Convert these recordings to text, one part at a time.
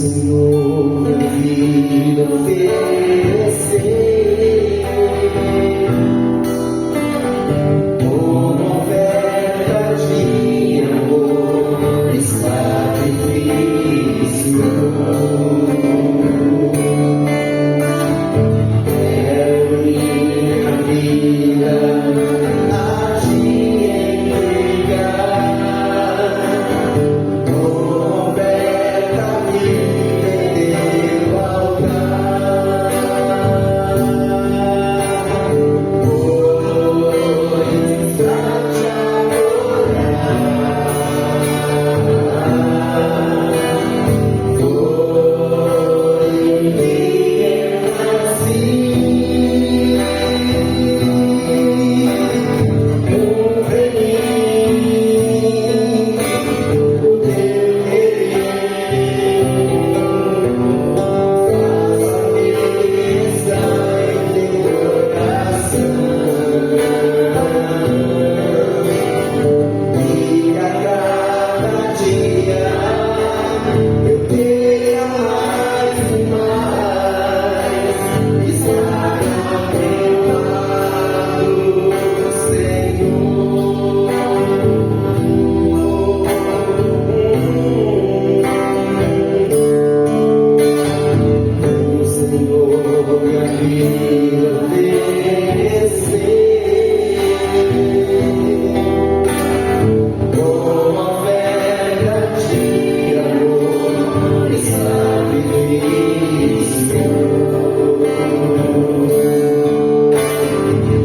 Senhor, a vida oferecer, como oferta de amor e sacrifício. Quero minha vida a ti entregar, como oferta viva em teu altar. Pois pra te adorar, foi que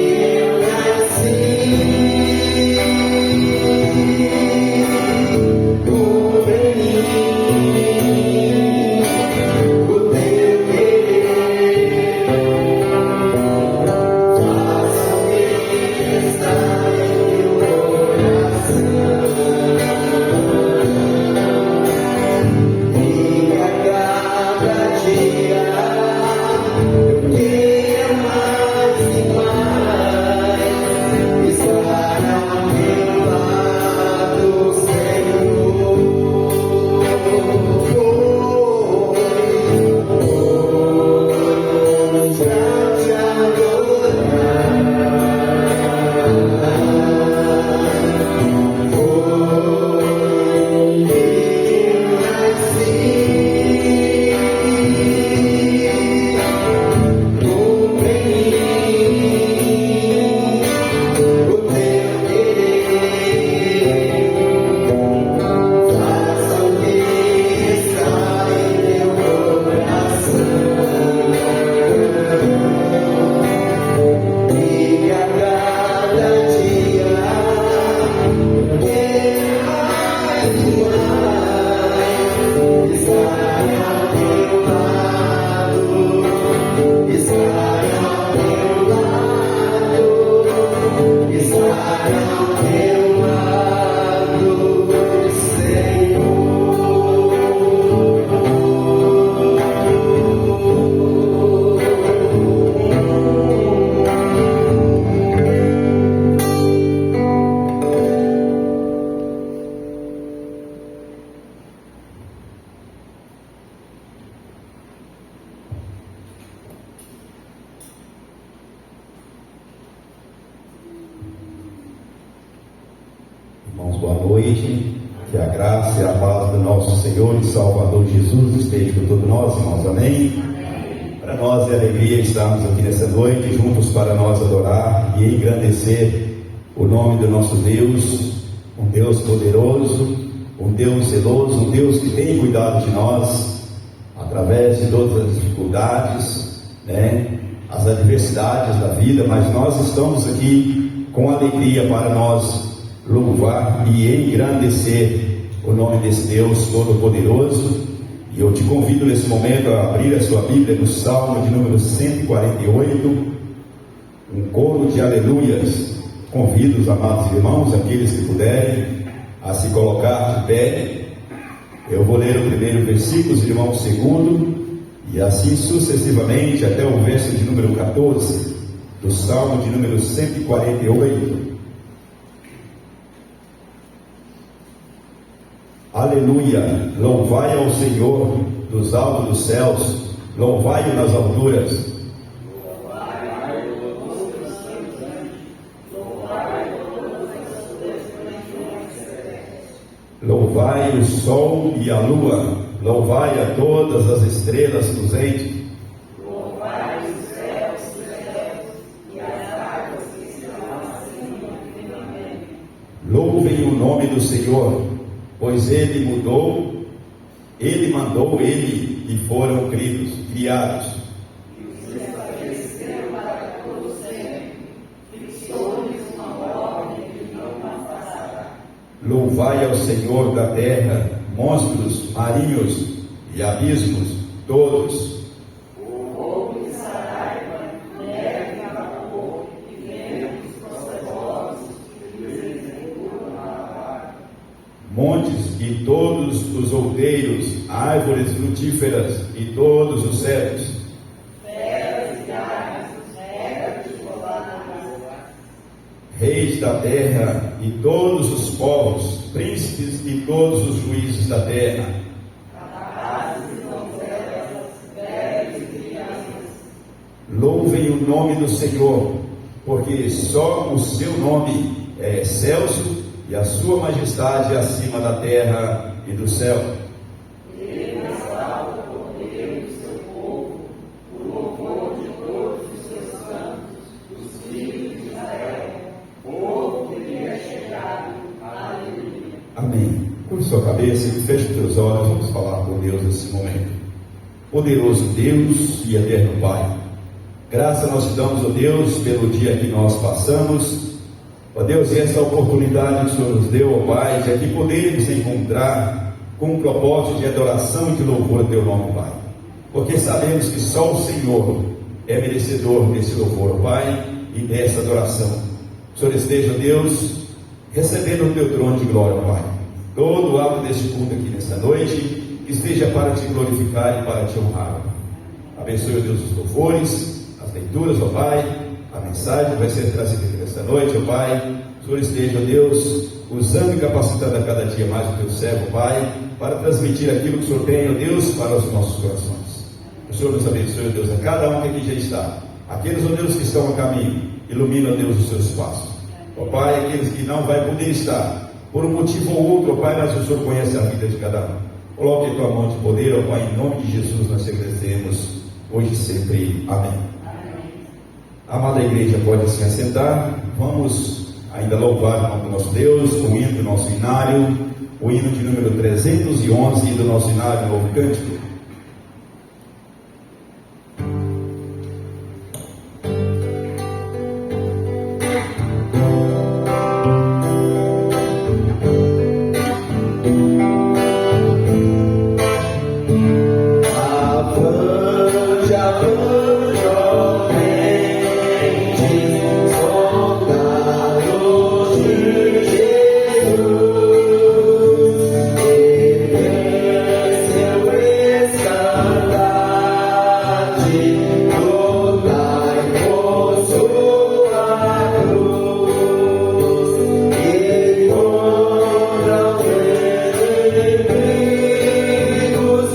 eu nasci. Irmãos, boa noite. Que a graça e a paz do nosso Senhor e Salvador Jesus esteja com todos nós, irmãos. Amém? Para nós é alegria estarmos aqui nessa noite, juntos para nós adorar e engrandecer o nome do nosso Deus, um Deus poderoso, um Deus zeloso, um Deus que tem cuidado de nós, através de todas as dificuldades, as adversidades da vida, mas nós estamos aqui com alegria para nós louvar e engrandecer o nome desse Deus Todo-Poderoso. E eu te convido nesse momento a abrir a sua Bíblia no Salmo de número 148, um coro de aleluias. Convido os amados irmãos, aqueles que puderem, a se colocar de pé. Eu vou ler o primeiro versículo, os irmãos o segundo, e assim sucessivamente até o verso de número 14, do Salmo de número 148. Aleluia, louvai ao Senhor dos altos dos céus, louvai-o nas alturas. Louvai o sol e a lua, louvai a todas as estrelas luzentes. Louvai os céus e as águas que estão acima infinitamente. Louvem o nome do Senhor, pois Ele mandou ele e foram criados. E os estabeleceu para todo sempre, fixou-lhes uma ordem que não passará. Louvai ao Senhor da terra, monstros marinhos e abismos todos. O fogo de Saraiva, neve e vapor, e ventos procedosos, que lhes executam a barra. Montes e todos os outeiros, árvores frutíferas e todos os cedros. Feras e aves, regras de governadores. Reis da terra e todos os povos, príncipes e todos os juízes da terra. Rapazes e donzelas, velhos e crianças. Louvem o nome do Senhor, porque só o seu nome é excelso e a sua majestade é acima da terra e do céu. Ele exalta o poder do seu povo, o louvor de todos os seus santos, os filhos de Israel, povo que lhe é chegado. Aleluia. Amém. Curve sua cabeça e feche os teus olhos. Vamos falar com Deus nesse momento. Poderoso Deus e eterno Pai, graça nós te damos, ó Deus, pelo dia que nós passamos. Ó Deus, e essa oportunidade que o Senhor nos deu, ó Pai, de aqui podermos encontrar com um propósito de adoração e de louvor ao teu nome, Pai. Porque sabemos que só o Senhor é merecedor desse louvor, ó Pai, e dessa adoração. O Senhor esteja, Deus, recebendo o teu trono de glória, Pai. Todo o ato deste culto aqui nesta noite, que esteja para te glorificar e para te honrar. Abençoe, ó Deus, os louvores, as leituras, ó Pai, a mensagem que vai ser trazida aqui nesta noite, ó Pai. O Senhor esteja, ó Deus, usando e capacitando a cada dia mais o teu servo, Pai, para transmitir aquilo que o Senhor tem, ó Deus, para os nossos corações. O Senhor nos abençoe, ó Deus, a cada um que aqui já está. Aqueles, ó Deus, que estão a caminho, ilumina, ó Deus, os seus passos. Ó Pai, aqueles que não vai poder estar, por um motivo ou outro, ó Pai, mas o Senhor conhece a vida de cada um. Coloque a tua mão de poder, ó Pai, em nome de Jesus nós te agradecemos, hoje e sempre. Amém. Amada igreja, pode se assentar. Vamos ainda louvar o nome do nosso Deus com o hino do nosso inário, o hino de número 311 do nosso inário Novo Cântico. Avante, avante, ó crentes, soldados de Jesus, seu escaldade, lutai por sua cruz, e contra os inimigos,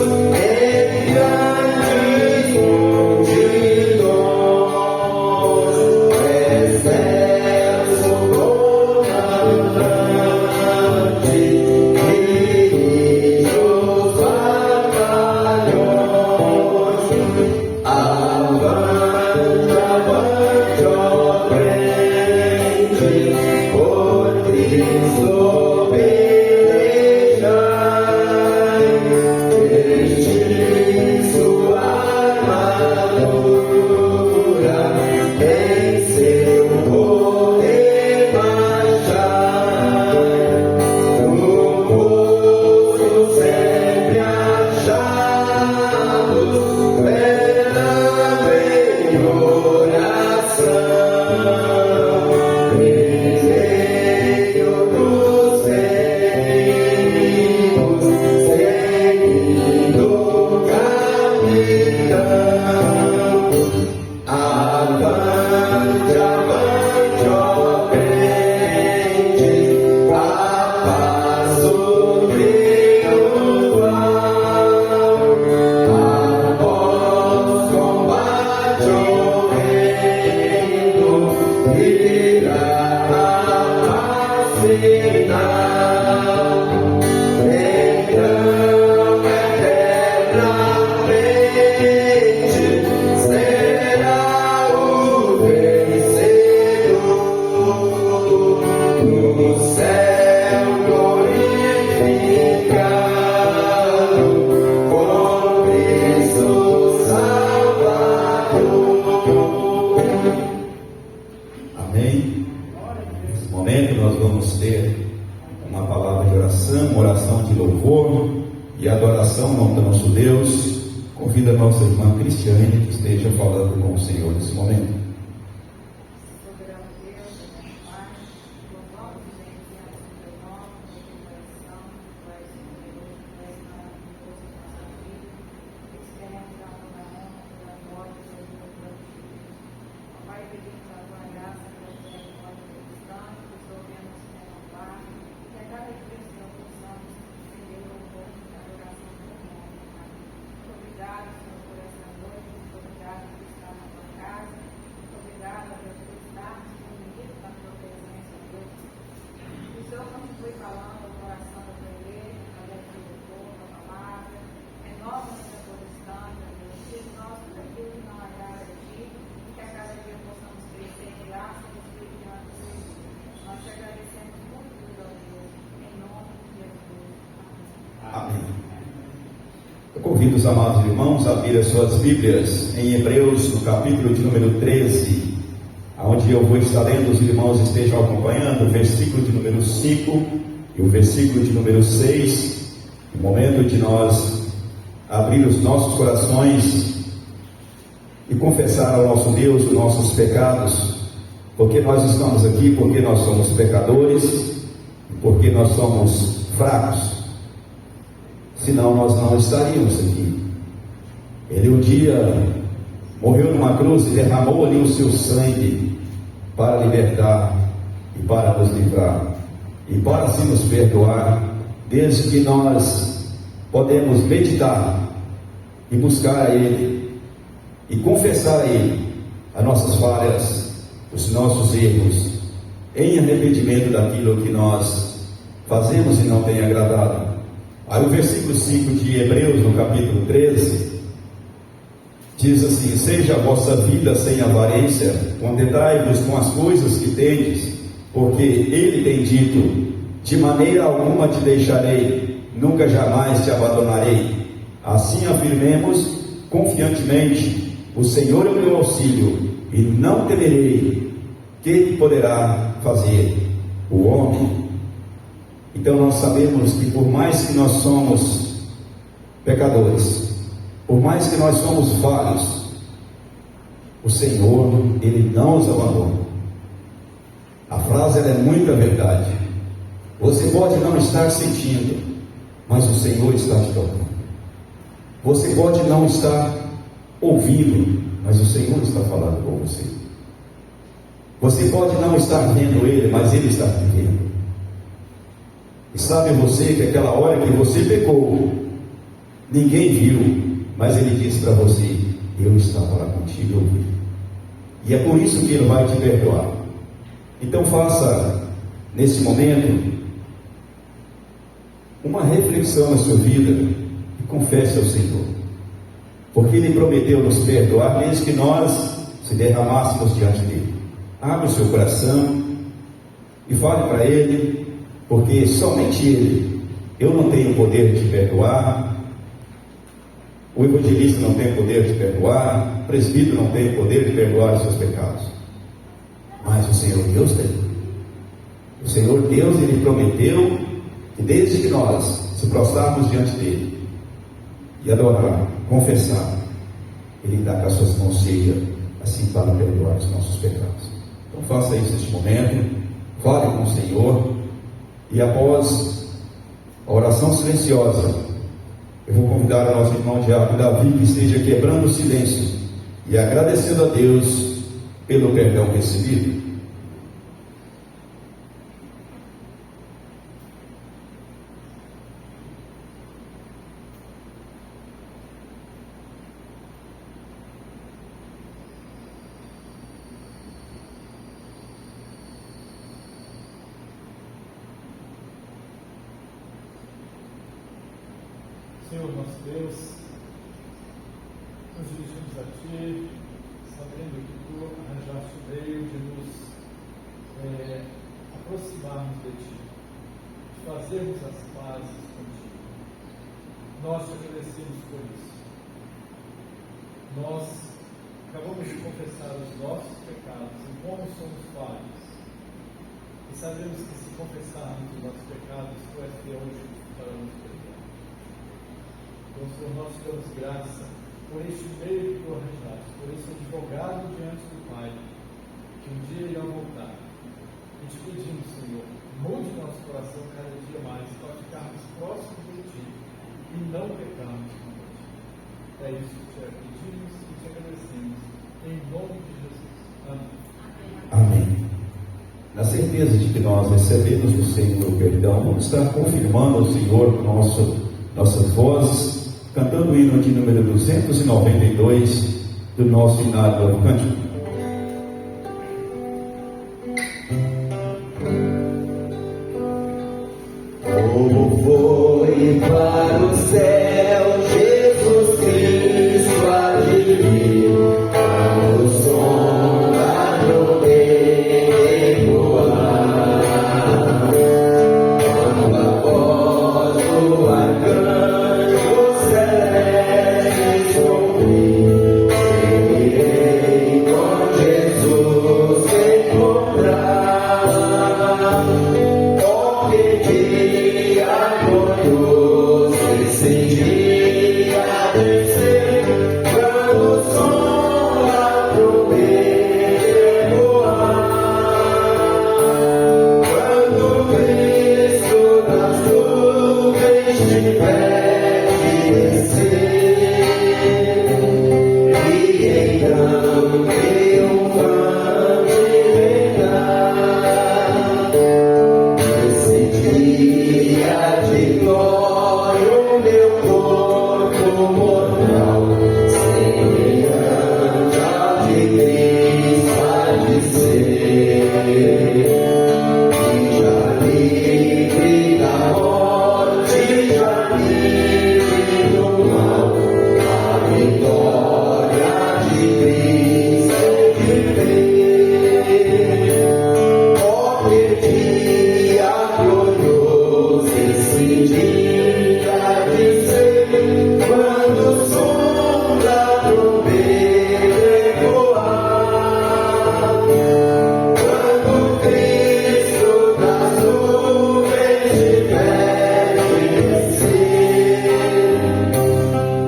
sempre achar. Amém? Nesse momento nós vamos ter uma palavra de oração, uma oração de louvor e adoração ao nome do nosso Deus. Convido a nossa irmã Cristiane que esteja falando com o Senhor nesse momento. Soberano Deus, Pai, louvamos e bendizemos o teu nome, a tua coração, tu és poderoso, tu és maravilhoso em nossa vida. Esperamos a tua honra, pela glória e pelo teu filho. Pai, pedimos a tua graça, pela misericórdia do cristão, que resolvemos se renovar, e que a cada dia, Senhor, possamos render louvor e adoração do teu nome, Pai. Muito obrigado, Senhor, por esta noite, muito obrigado por estar na tua casa. Muito obrigada, Deus, por estarmos reunidos na tua presença, Deus. Que o Senhor continue falando ao coração da tua igreja, através do louvor, da palavra. Renova nossa posição, Deus. Tire nós tudo aquilo que não agrada a ti, e que a cada dia possamos crescer em graça e Espírito diante do Senhor. Nós te agradecemos por tudo, ó Deus, em nome de Jesus. Amém. Amém. Eu convido os amados irmãos a abrir as suas Bíblias em Hebreus, no capítulo de número 13, onde eu vou estar lendo, os irmãos estejam acompanhando o versículo de número 5 e o versículo de número 6, no momento de nós abrir os nossos corações e confessar ao nosso Deus os nossos pecados, porque nós estamos aqui, porque nós somos pecadores, e porque nós somos fracos. Senão nós não estaríamos aqui. Ele um dia morreu numa cruz e derramou ali o seu sangue para libertar e para nos livrar e para se nos perdoar, desde que nós podemos meditar e buscar a Ele e confessar a Ele as nossas falhas, os nossos erros, em arrependimento daquilo que nós fazemos e não tem agradado. Aí o versículo 5 de Hebreus, no capítulo 13, diz assim: seja a vossa vida sem avarência, contentai-vos com as coisas que tendes, porque Ele tem dito: de maneira alguma te deixarei, nunca jamais te abandonarei. Assim afirmemos confiantemente: o Senhor é o meu auxílio, e não temerei. Que poderá fazer o homem? Então nós sabemos que por mais que nós somos pecadores, por mais que nós somos falhos, o Senhor, Ele não os abandona. A frase ela é muita verdade. Você pode não estar sentindo, mas o Senhor está te tocando. Você pode não estar ouvindo, mas o Senhor está falando com você. Você pode não estar vendo Ele, mas Ele está te vendo. E sabe você que aquela hora que você pecou, ninguém viu, mas Ele disse para você: eu estava lá contigo, eu vi. E é por isso que Ele vai te perdoar. Então faça nesse momento uma reflexão na sua vida e confesse ao Senhor, porque Ele prometeu nos perdoar desde que nós se derramássemos diante dEle. Abre o seu coração e fale para Ele, porque somente Ele. Eu não tenho poder de te perdoar, o evangelista não tem poder de perdoar, o presbítero não tem poder de perdoar os seus pecados, mas o Senhor Deus tem. O Senhor Deus, Ele prometeu que desde que nós se prostrarmos diante dEle e adorar, confessar, Ele dá com as suas mãos cheias, assim para perdoar os nossos pecados. Então faça isso neste momento, fale com o Senhor, e após a oração silenciosa, eu vou convidar o nosso irmão diácono Davi que esteja quebrando o silêncio e agradecendo a Deus pelo perdão recebido. Senhor nosso Deus, nos dirigimos a Ti, sabendo que Tu arranjaste o meio de nos aproximarmos de Ti, de fazermos as pazes contigo. Nós te agradecemos por isso. Nós acabamos de confessar os nossos pecados e como somos falhos. sabemos que se confessarmos os nossos pecados, tu és fiel e justo para nos perdoar. Então, Senhor, nós te damos graça por este meio que tu arranjaste, por esse advogado diante do Pai, que um dia irá voltar. E te pedimos, Senhor, mude nosso coração cada dia mais para ficarmos próximos de ti e não pecarmos contra ti. É isso que te pedimos e te agradecemos. Em nome de Jesus. Amém. Amém. Na certeza de que nós recebemos do Senhor o perdão, vamos estar confirmando ao Senhor nossas vozes, cantando o hino de número 292 do nosso Inário Novo Cântico. Como foi para o céu Jesus Cristo há de vir, ao som da trombeta ecoar, quando a voz do arcanjo celeste ouvir, seguirei com Jesus encontrar. Esse dia descer, quando o som da trombeta ecoar, quando Cristo nas nuvens tiver de descer, e então triunfante reinar. Esse dia de glória, o meu corpo mortal, semelhante ao de Cristo há de ser. E já livre da morte, já livre do mal, a vitória de Cristo é viver. Ó, que dia glorioso esse dia de ser, quando o som da trombeta ecoar, quando Cristo das nuvens tiver de descer,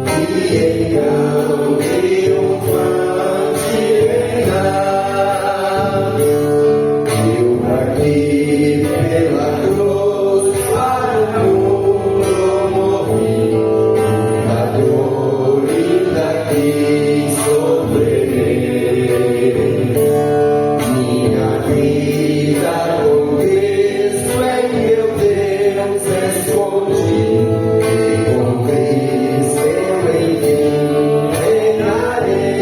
e então triunfante reinar. Eu aqui pela cruz para o mundo morri, da dor e daqui sofrerei. Minha vida com Cristo em meu Deus escondi, e com Cristo eu enfim reinarei.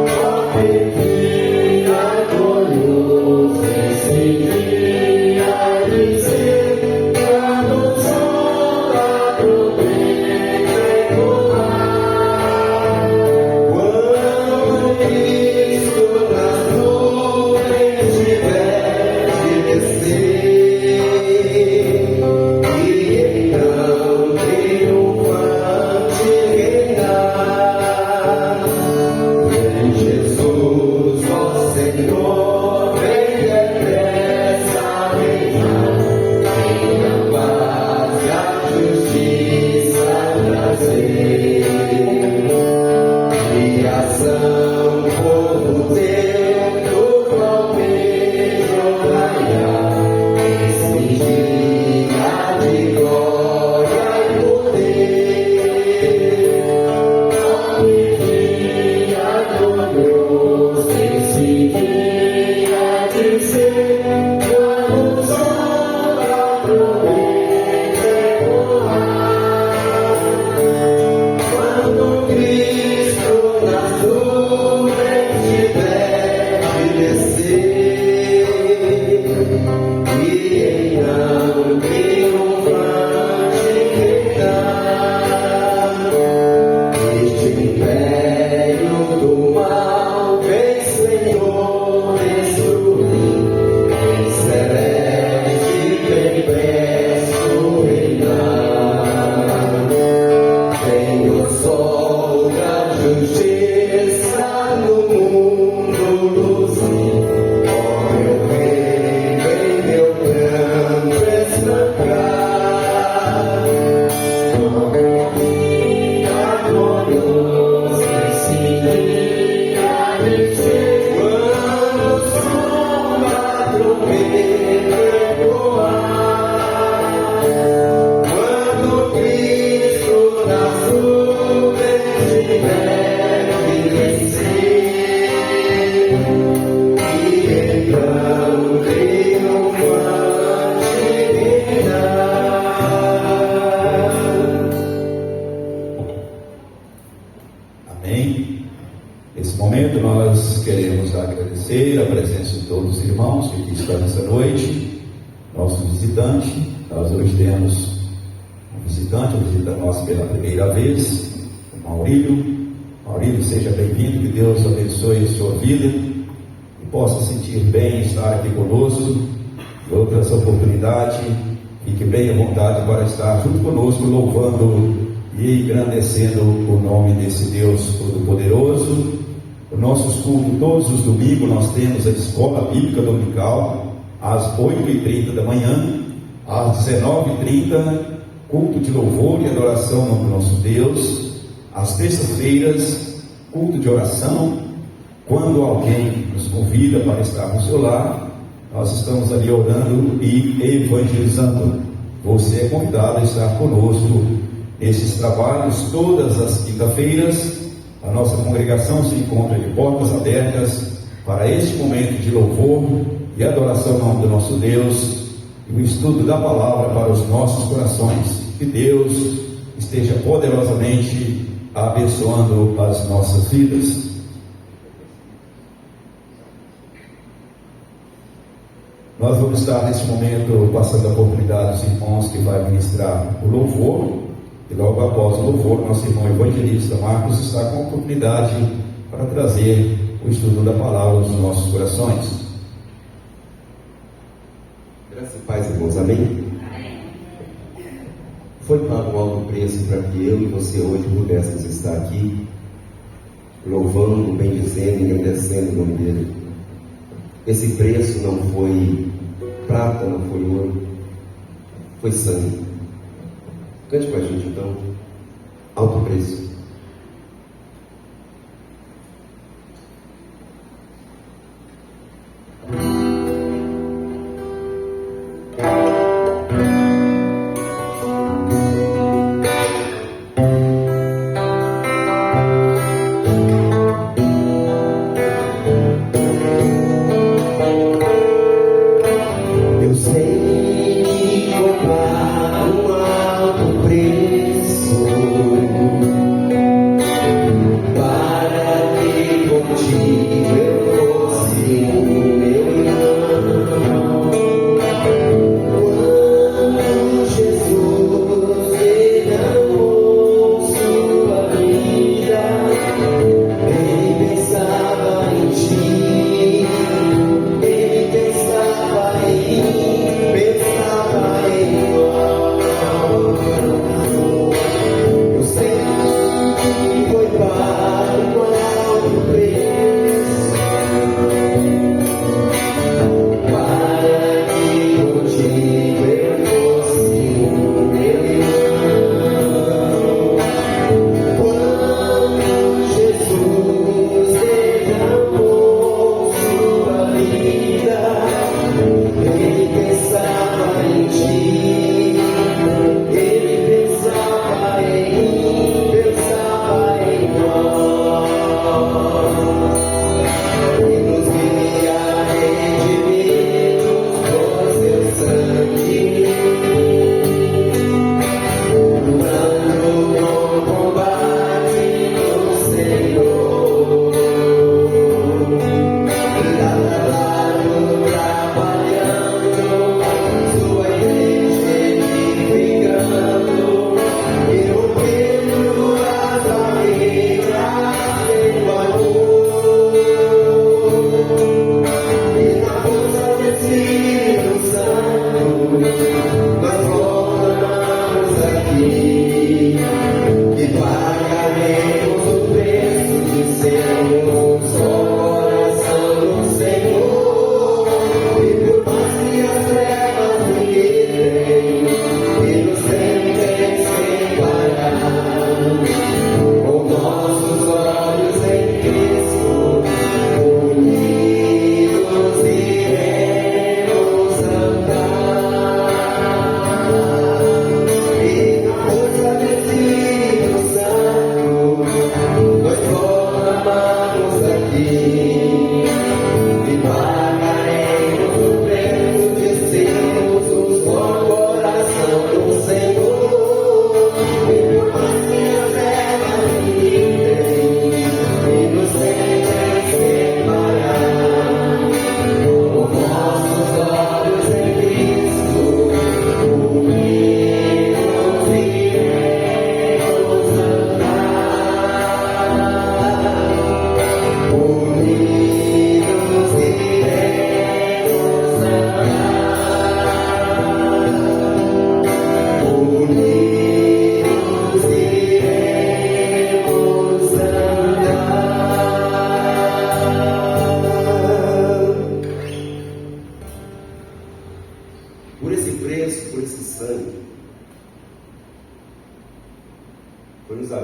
Ó, que dia glorioso esse dia de ser, quando o som da trombeta ecoar, quando Cristo nas nuvens tiver de descer, e então triunfante reinar. Vem Jesus, ó Senhor, vem depressa reinar, vem a paz e a justiça trazer. Criação, povo teu, do qual vejo raiar, esse dia de glória e poder. Ó, que dia glorioso esse dia agradecer a presença de todos os irmãos que aqui estão nessa noite, nosso visitante. Nós hoje temos um visitante nosso pela primeira vez, o Maurílio. Maurílio, seja bem-vindo, que Deus abençoe a sua vida e possa sentir bem estar aqui conosco. Em outras oportunidades, fique bem à vontade para estar junto conosco, louvando e engrandecendo o nome desse Deus Todo-Poderoso. Os nossos cultos, todos os domingos, nós temos a Escola Bíblica Dominical, às 8h30 da manhã, às 19h30, culto de louvor e adoração ao nome do nosso Deus. Às terças-feiras, culto de oração. Quando alguém nos convida para estar no seu lar, nós estamos ali orando e evangelizando. Você é convidado a estar conosco nesses trabalhos. Todas as quinta-feiras, a nossa congregação se encontra de portas abertas para este momento de louvor e adoração ao nome do nosso Deus e o estudo da palavra para os nossos corações. Que Deus esteja poderosamente abençoando as nossas vidas. Nós vamos estar nesse momento passando a oportunidade aos irmãos que vai ministrar o louvor, e logo após o louvor, nosso irmão evangelista Marcos está com a oportunidade para trazer o estudo da palavra aos nossos corações. Graças e paz, irmãos, amém? Foi pago um alto preço para que eu e você hoje pudéssemos estar aqui, louvando, bendizendo e agradecendo o nome dele. Esse preço não foi prata, não foi ouro, foi sangue. Cante com a gente então, alto preço.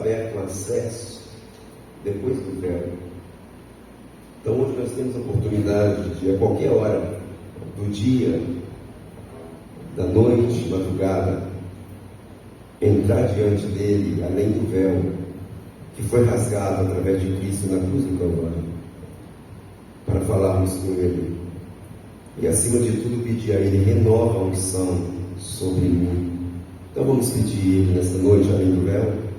aberto o acesso depois do véu. Então hoje nós temos a oportunidade de, a qualquer hora do dia, da noite, madrugada, entrar diante dele, além do véu, que foi rasgado através de Cristo na cruz do Calvário, para falarmos com ele. E acima de tudo pedir a ele, renova a unção sobre mim. Então vamos pedir ele nesta noite, além do véu.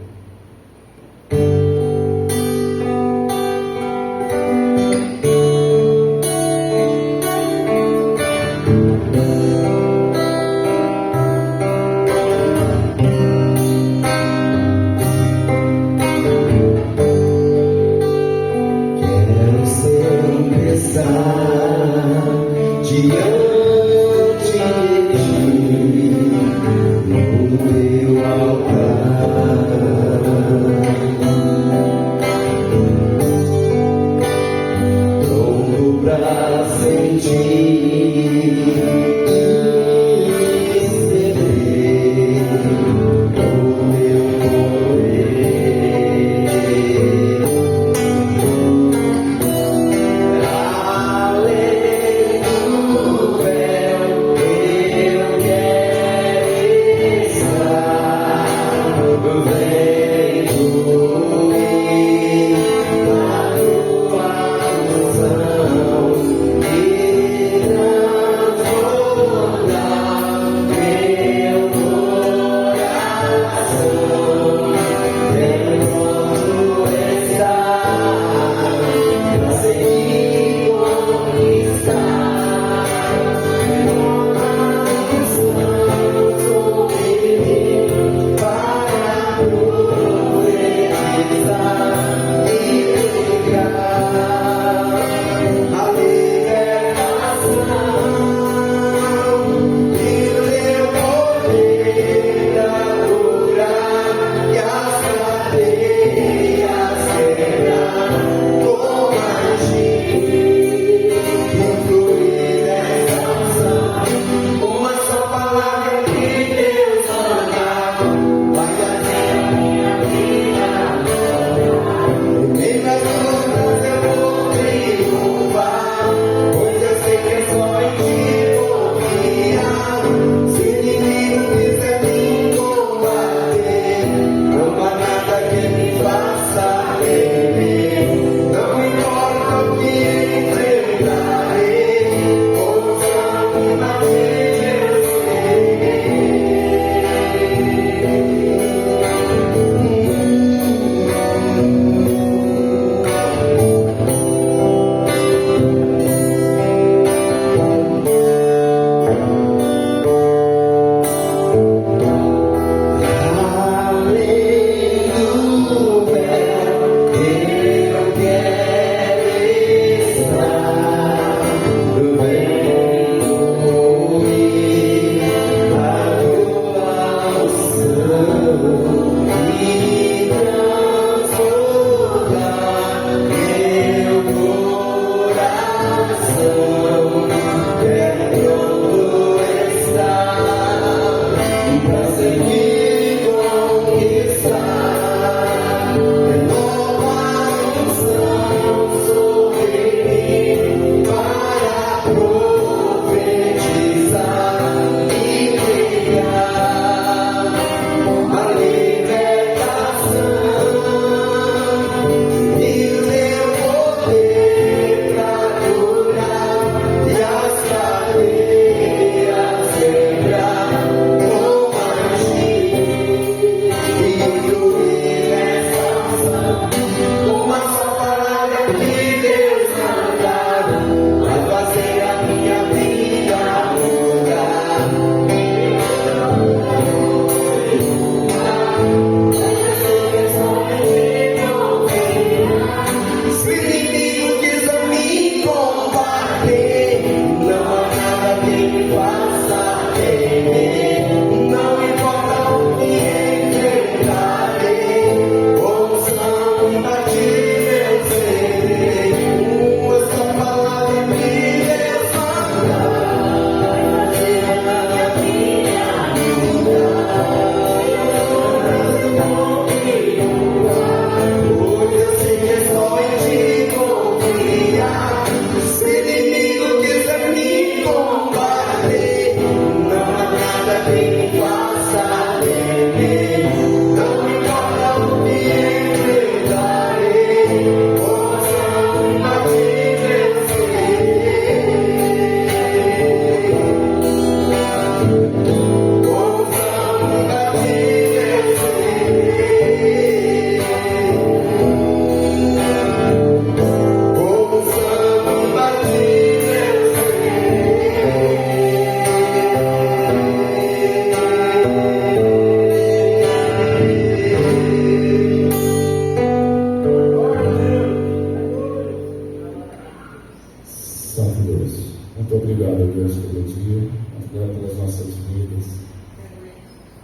Santo Deus, muito obrigado, Deus, pelo dia, muito obrigado pelas nossas vidas.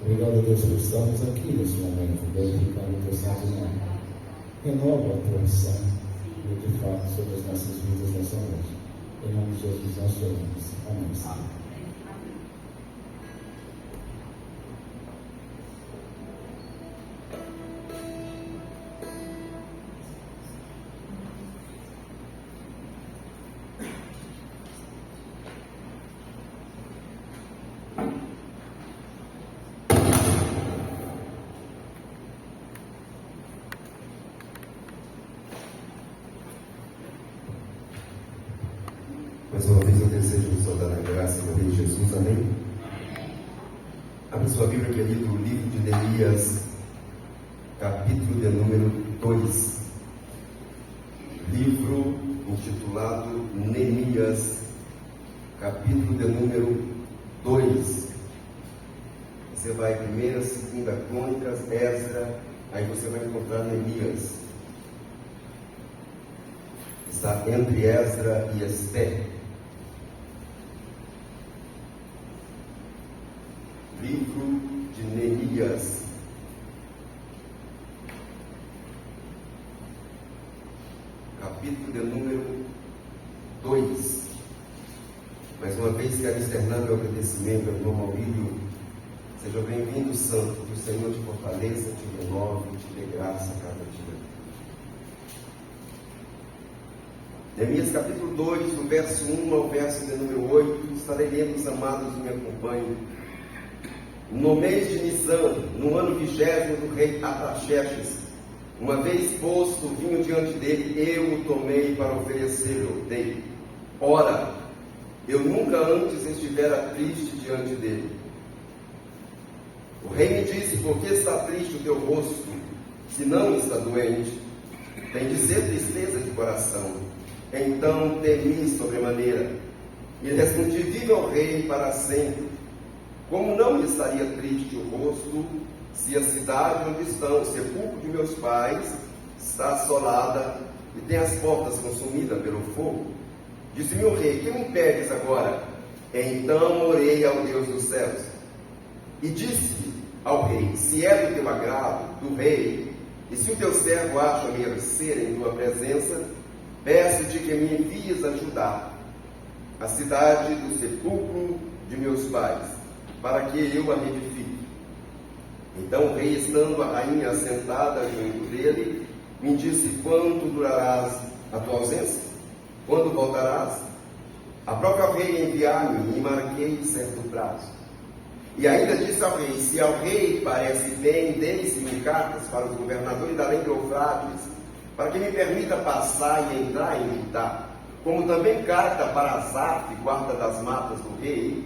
Obrigado, Deus, por estarmos aqui nesse momento, glorificando o teu santo nome. Renova a tua unção e de fato sobre as nossas vidas nessa noite. Em nome de Jesus nós oramos. Amém. Senhor. Mais uma vez eu desejo nos saudar na graça do Rei Jesus, amém? Abra sua Bíblia, querido, o livro de Neemias, capítulo de número 2. Livro intitulado Neemias, capítulo de número 2. Você vai 1ª, 2ª Crônicas, Esdra, aí você vai encontrar Neemias. Está entre Esdra e Esté. Livro de Neemias, capítulo de número 2. Mais uma vez quero externar meu agradecimento ao irmão Maurílio. Seja bem-vindo, santo, que o Senhor te fortaleça, te renove, te dê graça a cada dia. Neemias capítulo 2, do verso 1 ao verso de número 8, estarei lendo, os amados me acompanham. No mês de Nisan, no ano 20º do rei Artaxerxes, uma vez posto o vinho diante dele, eu o tomei para oferecer-lhe, dei. Ora, eu nunca antes estivera triste diante dele. O rei me disse: por que está triste o teu rosto, se não está doente? Tem de ser tristeza de coração. Então temi sobremaneira, e respondi: vive ao rei para sempre. Como não me estaria triste o rosto, se a cidade onde estão o sepulcro de meus pais está assolada e tem as portas consumidas pelo fogo? Disse-me o rei: que me impedes agora? Então orei ao Deus dos céus, e disse ao rei: se é do teu agrado, do rei, e se o teu servo acha merecer em tua presença, peço-te que me envies a Judá, a cidade do sepulcro de meus pais, para que eu a reedifique. Então o rei, estando a rainha sentada junto dele, me disse: quanto durarás a tua ausência? Quando voltarás? Aprove ao rei enviar-me, e marquei certo prazo. E ainda disse ao rei: se ao rei parece bem, dê-me cartas para os governadores da além do Eufrates, para que me permita passar e entrar em Judá, como também carta para Asaf, guarda das matas do rei,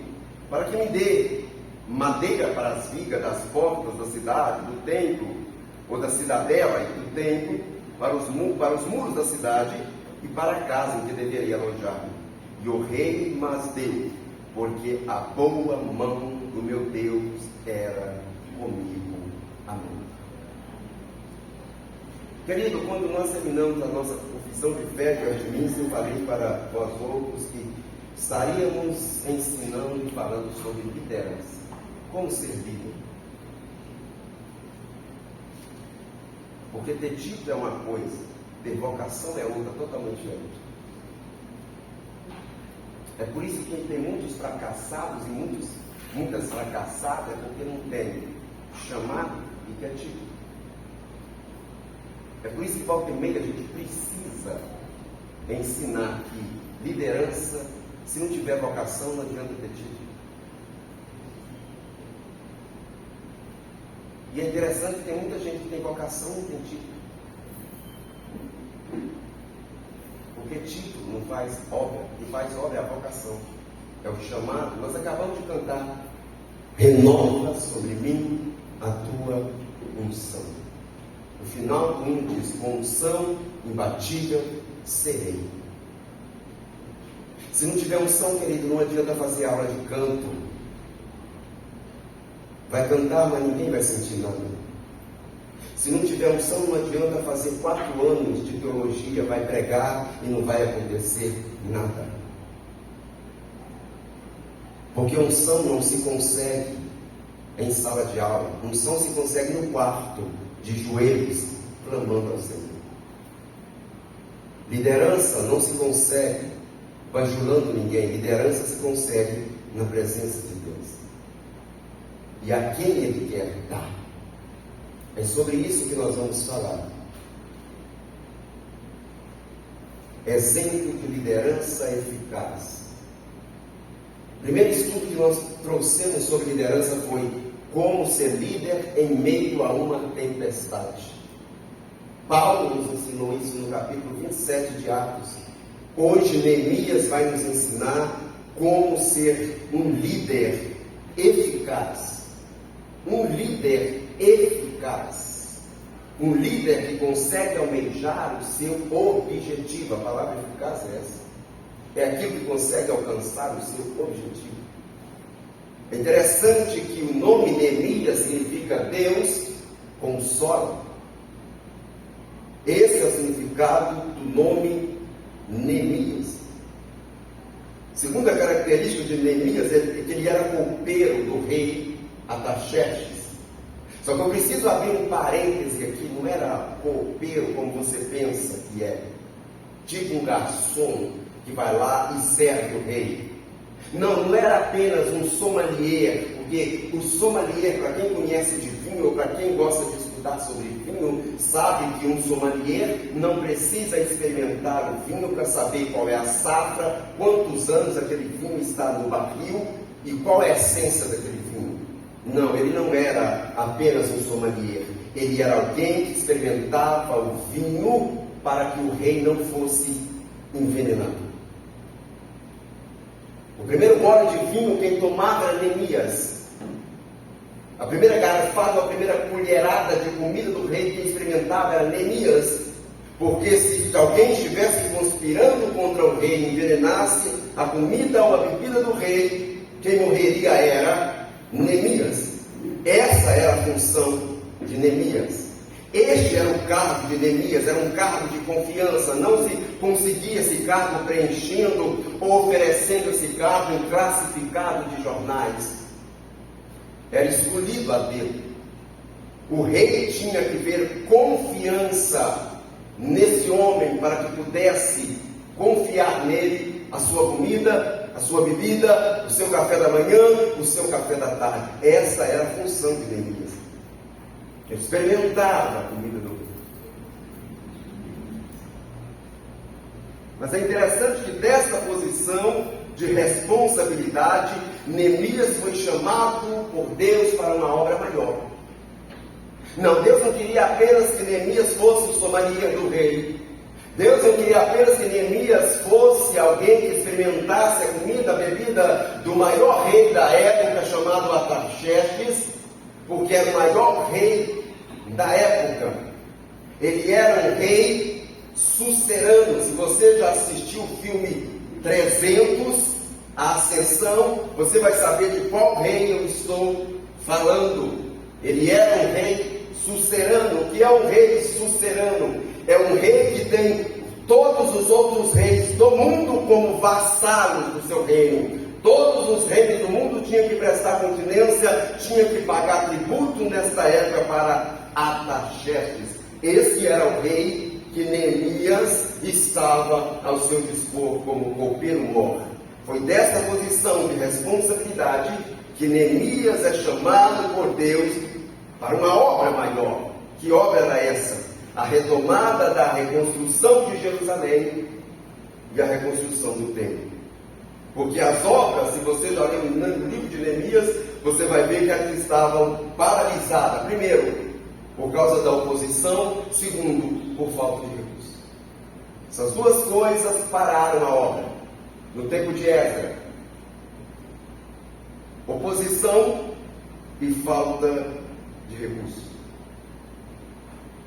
para que me dê madeira para as vigas das portas da cidade, do templo, ou da cidadela e do templo, para os muros da cidade e para a casa em que deveria alojar-me. E o rei mas deu, porque a boa mão do meu Deus era comigo. Amém. Querido, quando nós terminamos a nossa confissão de fé diante de mim, eu falei para vós outros que estaríamos ensinando e falando sobre liderança. Como servir? Porque ter título é uma coisa, ter vocação é outra, totalmente diferente. É por isso que tem muitos fracassados e muitas fracassadas, porque não tem chamado e quer título. É por isso que volta e meia a gente precisa ensinar que liderança, se não tiver vocação, não adianta ter título. E é interessante que tem muita gente que tem vocação e não tem título. Porque título não faz obra, o que faz obra é a vocação, é o chamado. Nós acabamos de cantar: renova sobre mim a tua unção. No final do hino diz: com unção imbatível serei. Se não tiver unção, querido, não adianta fazer aula de canto. Vai cantar, mas ninguém vai sentir nada. Se não tiver unção, não adianta fazer 4 anos de teologia, vai pregar e não vai acontecer nada. Porque unção não se consegue em sala de aula, unção se consegue no quarto, de joelhos, clamando ao Senhor. Liderança não se consegue bajulando ninguém, liderança se consegue na presença de Deus. E a quem Ele quer dar. É sobre isso que nós vamos falar. Exemplo de liderança eficaz. O primeiro estudo que nós trouxemos sobre liderança foi como ser líder em meio a uma tempestade. Paulo nos ensinou isso no capítulo 27 de Atos. Hoje Neemias vai nos ensinar como ser um líder eficaz. Um líder eficaz. Um líder que consegue almejar o seu objetivo. A palavra eficaz é essa. É aquilo que consegue alcançar o seu objetivo. É interessante que o nome Neemias significa Deus consola. Esse é o significado do nome Neemias. Segunda característica de Neemias é que ele era copeiro do rei Artaxerxes. Só que eu preciso abrir um parêntese aqui, não era copeiro como você pensa que é, tipo um garçom que vai lá e serve o rei. Não era apenas um sommelier, porque o sommelier, para quem conhece de vinho, ou para quem gosta de estudar sobre vinho, sabe que um sommelier não precisa experimentar o vinho para saber qual é a safra, quantos anos aquele vinho está no barril e qual é a essência daquele vinho. Não, ele não era apenas um sommelier, ele era alguém que experimentava o vinho para que o rei não fosse envenenado. O primeiro gole de vinho quem tomava era Neemias. A primeira garfada, a primeira colherada de comida do rei quem experimentava era Neemias. Porque se alguém estivesse conspirando contra o rei e envenenasse a comida ou a bebida do rei, quem morreria era Neemias. Essa era a função de Neemias. Este era o cargo de Neemias, era um cargo de confiança. Não se conseguia esse cargo preenchendo ou oferecendo esse cargo em classificado de jornais. Era escolhido a dedo. O rei tinha que ver confiança nesse homem para que pudesse confiar nele a sua comida, a sua bebida, o seu café da manhã, o seu café da tarde. Essa era a função de Neemias. Ele experimentava a comida do rei. Mas é interessante que desta posição de responsabilidade, Neemias foi chamado por Deus para uma obra maior. Não, Deus não queria apenas que Neemias fosse o sommelier do rei. Deus não queria apenas que Neemias fosse alguém que experimentasse a comida, a bebida do maior rei da época, chamado Artaxerxes, porque era o maior rei da época. Ele era um rei sucerano. Se você já assistiu o filme 300, a Ascensão, você vai saber de qual rei eu estou falando. Ele era um rei sucerano. O que é um rei sucerano? É um rei que tem todos os outros reis do mundo como vassalos do seu reino. Todos os reinos do mundo tinham que prestar continência, tinham que pagar tributo nesta época para Artaxerxes. Esse era o rei que Neemias estava ao seu dispor como copeiro mor. Foi desta posição de responsabilidade que Neemias é chamado por Deus para uma obra maior. Que obra era essa? A retomada da reconstrução de Jerusalém e a reconstrução do templo. Porque as obras, se você já leu no livro de Neemias, você vai ver que elas estavam paralisadas. Primeiro, por causa da oposição. Segundo, por falta de recursos. Essas duas coisas pararam a obra. No tempo de Esdras, oposição e falta de recursos.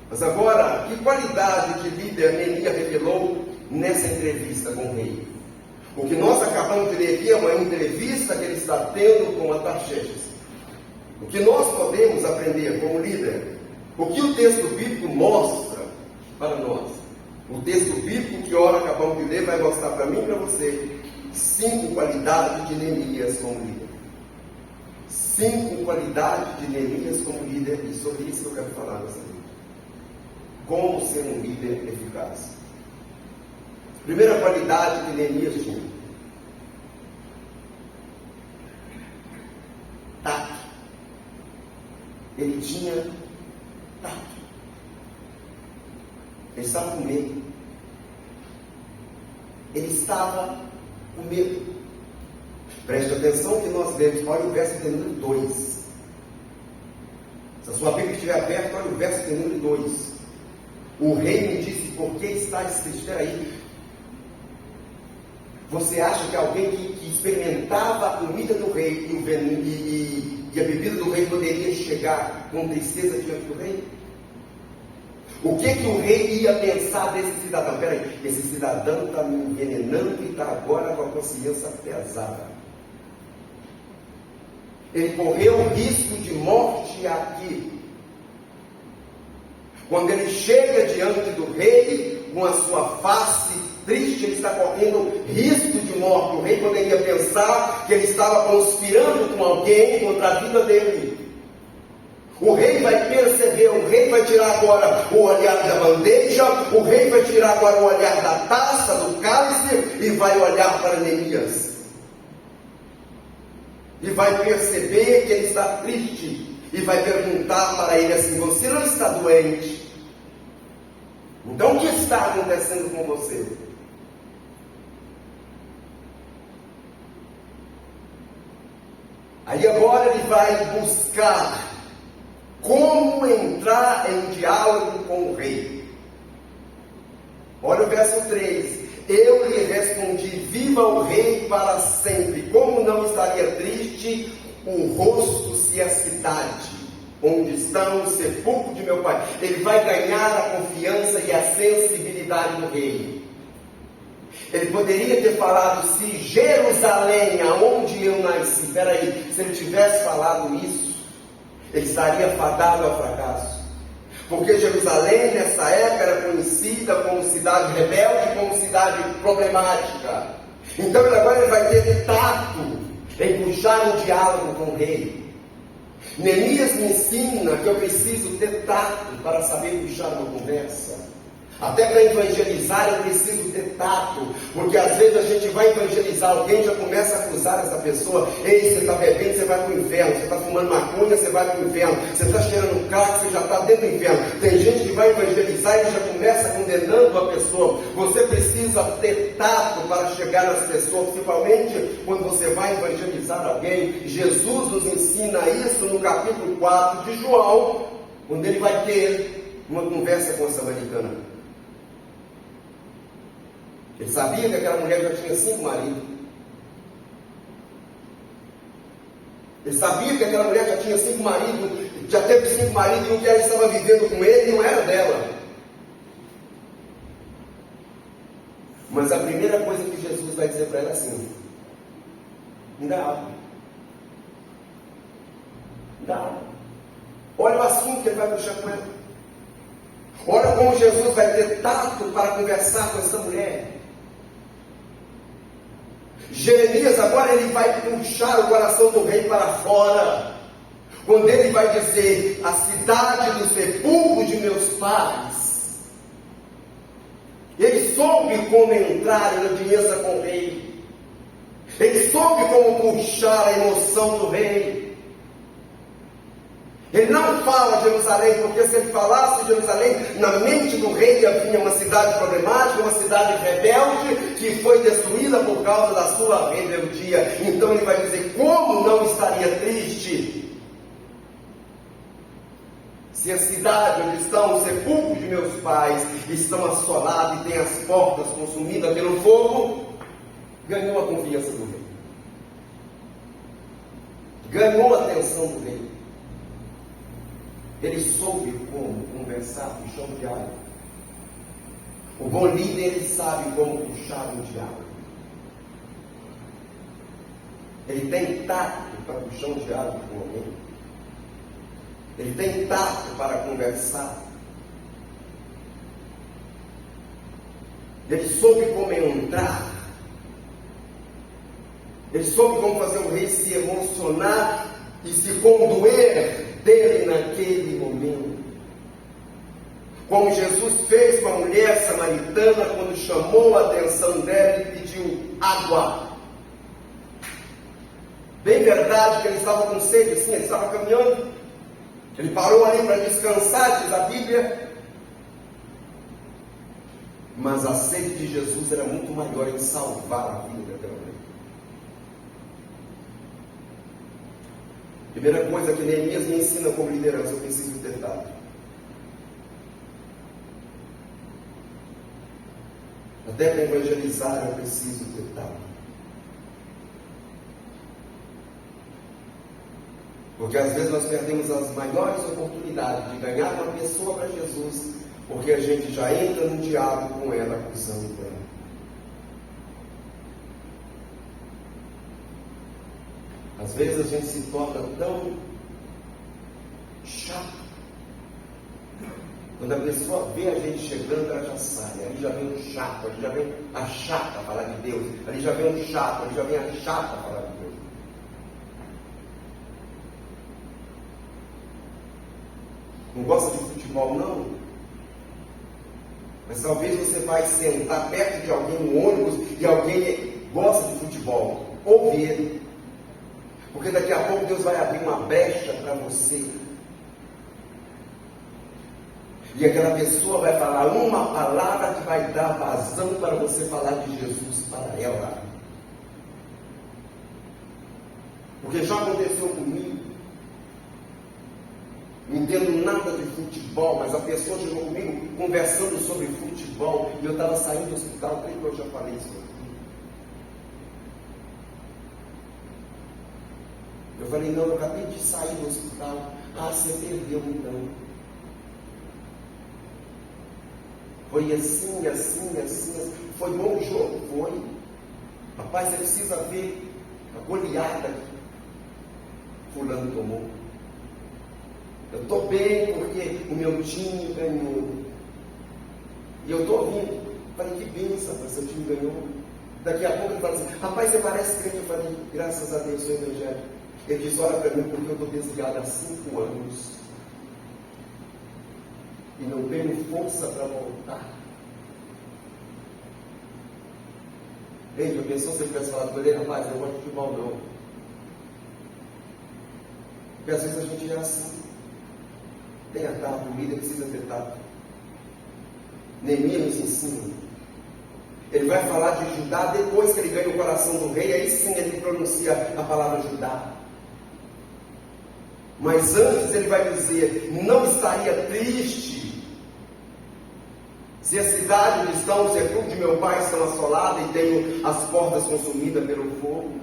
Mas agora, que qualidade de líder Neemias revelou nessa entrevista com o rei? O que nós acabamos de ler aqui é uma entrevista que ele está tendo com Artaxerxes. O que nós podemos aprender como líder? O que o texto bíblico mostra para nós? O texto bíblico que ora acabamos de ler vai mostrar para mim e para você 5 5 qualidades de Neemias como líder. 5 qualidades de Neemias como líder, e sobre isso que eu quero falar nessa noite. Como ser um líder eficaz. Primeira qualidade que Neemias tinha: tato. Ele tinha tato. Ele estava com medo. Ele estava com medo. Preste atenção que nós vemos, olha o verso de número 2. Se a sua Bíblia estiver aberta, olha o verso de número 2. O rei me disse: por que está escrito? Espera aí. Você acha que alguém que experimentava a comida do rei e a bebida do rei poderia chegar com tristeza diante do rei? O que o rei ia pensar desse cidadão? Peraí, esse cidadão está me envenenando e está agora com a consciência pesada. Ele correu o risco de morte aqui. Quando ele chega diante do rei, com a sua face triste, ele está correndo risco de morte. O rei poderia pensar que ele estava conspirando com alguém contra a vida dele. O rei vai perceber, o rei vai tirar agora o olhar da bandeja, o rei vai tirar agora o olhar da taça, do cálice, e vai olhar para Neemias. E vai perceber que ele está triste, e vai perguntar para ele assim: você não está doente? Então o que está acontecendo com você? Aí agora ele vai buscar como entrar em diálogo com o rei. Olha o verso 3. Eu lhe respondi: viva o rei para sempre. Como não estaria triste o rosto se a cidade onde está o sepulcro de meu pai. Ele vai ganhar a confiança e a sensibilidade do rei. Ele poderia ter falado: se Jerusalém, aonde eu nasci. Espera aí, se ele tivesse falado isso, ele estaria fadado ao fracasso. Porque Jerusalém, nessa época, era conhecida como cidade rebelde, como cidade problemática. Então agora ele vai ter tato em puxar um diálogo com o rei. Neemias me ensina que eu preciso ter tato para saber puxar uma conversa. Até para evangelizar eu preciso ter tato, porque às vezes a gente vai evangelizar alguém e já começa a acusar essa pessoa: ei, você está bebendo, você vai para o inferno; você está fumando maconha, você vai para o inferno; você está cheirando crack, você já está dentro do inferno. Tem gente que vai evangelizar e já começa condenando a pessoa. Você precisa ter tato para chegar nas pessoas, principalmente quando você vai evangelizar alguém. Jesus nos ensina isso no capítulo 4 de João, quando ele vai ter uma conversa com a samaritana. Ele sabia que aquela mulher já tinha 5 maridos. Ele sabia que aquela mulher já tinha 5 maridos, já teve 5 maridos, e o que ela estava vivendo com ele não era dela. Mas a primeira coisa que Jesus vai dizer para ela é assim: me dá água. Me dá água. Olha o assunto que ele vai puxar com ela. Olha como Jesus vai ter tato para conversar com essa mulher. Jeremias agora ele vai puxar o coração do rei para fora, quando ele vai dizer: a cidade do sepulcro de meus pais. Ele soube como entrar em audiência com o rei. Ele soube como puxar a emoção do rei. Ele não fala Jerusalém, porque se ele falasse Jerusalém, na mente do rei havia uma cidade problemática, uma cidade rebelde, que foi destruída por causa da sua rebeldia. Então ele vai dizer: como não estaria triste se a cidade onde estão os sepulcros de meus pais estão assolados e tem as portas consumidas pelo fogo? Ganhou a confiança do rei, ganhou a atenção do rei. Ele soube como conversar, puxar um diálogo. O bom líder, ele sabe como puxar um diálogo. Ele tem tato para puxar um diálogo com alguém. Ele tem tato para conversar. Ele soube como entrar Ele soube como fazer o rei se emocionar e se condoer dele naquele momento. Como Jesus fez com a mulher samaritana quando chamou a atenção dela e pediu água. Bem verdade que ele estava com sede, sim, ele estava caminhando. Ele parou ali para descansar, diz a Bíblia. Mas a sede de Jesus era muito maior em salvar a vida daquela mulher. Primeira coisa que Neemias me ensina como liderança, eu preciso ter tato. Até para evangelizar eu preciso ter tato. Porque às vezes nós perdemos as maiores oportunidades de ganhar uma pessoa para Jesus, porque a gente já entra no diálogo com ela, acusando ela. Às vezes a gente se torna tão chato. Quando a pessoa vê a gente chegando, ela já sai. Ali já vem um chato, ali já vem a chata falar de Deus. Ali já vem um chato, ali já vem a chata falar de Deus. Não gosta de futebol, não? Mas talvez você vai sentar perto de alguém no ônibus e alguém gosta de futebol. Ouve ele. Porque daqui a pouco Deus vai abrir uma brecha para você. E aquela pessoa vai falar uma palavra que vai dar vazão para você falar de Jesus para ela. Porque já aconteceu comigo. Não entendo nada de futebol, mas a pessoa chegou comigo conversando sobre futebol e eu estava saindo do hospital, creio que eu já falei isso aqui. Eu falei, não, eu acabei de sair do hospital. Ah, você perdeu então. Foi assim, assim, assim. Foi bom o jogo? Foi. Rapaz, você precisa ver a goleada que fulano tomou. Eu estou bem porque o meu time ganhou. E eu estou ouvindo. Falei, que bênção, seu time ganhou. Daqui a pouco ele fala assim, rapaz, você parece crente. Eu falei, graças a Deus, sou evangélico. Ele disse, olha para mim, porque eu estou desviado há 5 anos. E não tenho força para voltar. Ei, já pensou se ele tivesse falado com ele, rapaz, eu não gosto de futebol não. Porque às vezes a gente é assim. Tenha tato, o líder precisa ter tato. Neemias nos ensina. Ele vai falar de Judá depois que ele ganha o coração do rei, aí sim ele pronuncia a palavra Judá. Mas antes ele vai dizer, não estaria triste se a cidade onde estão, o sepulcro de meu pai estão assolada e tenho as portas consumidas pelo fogo.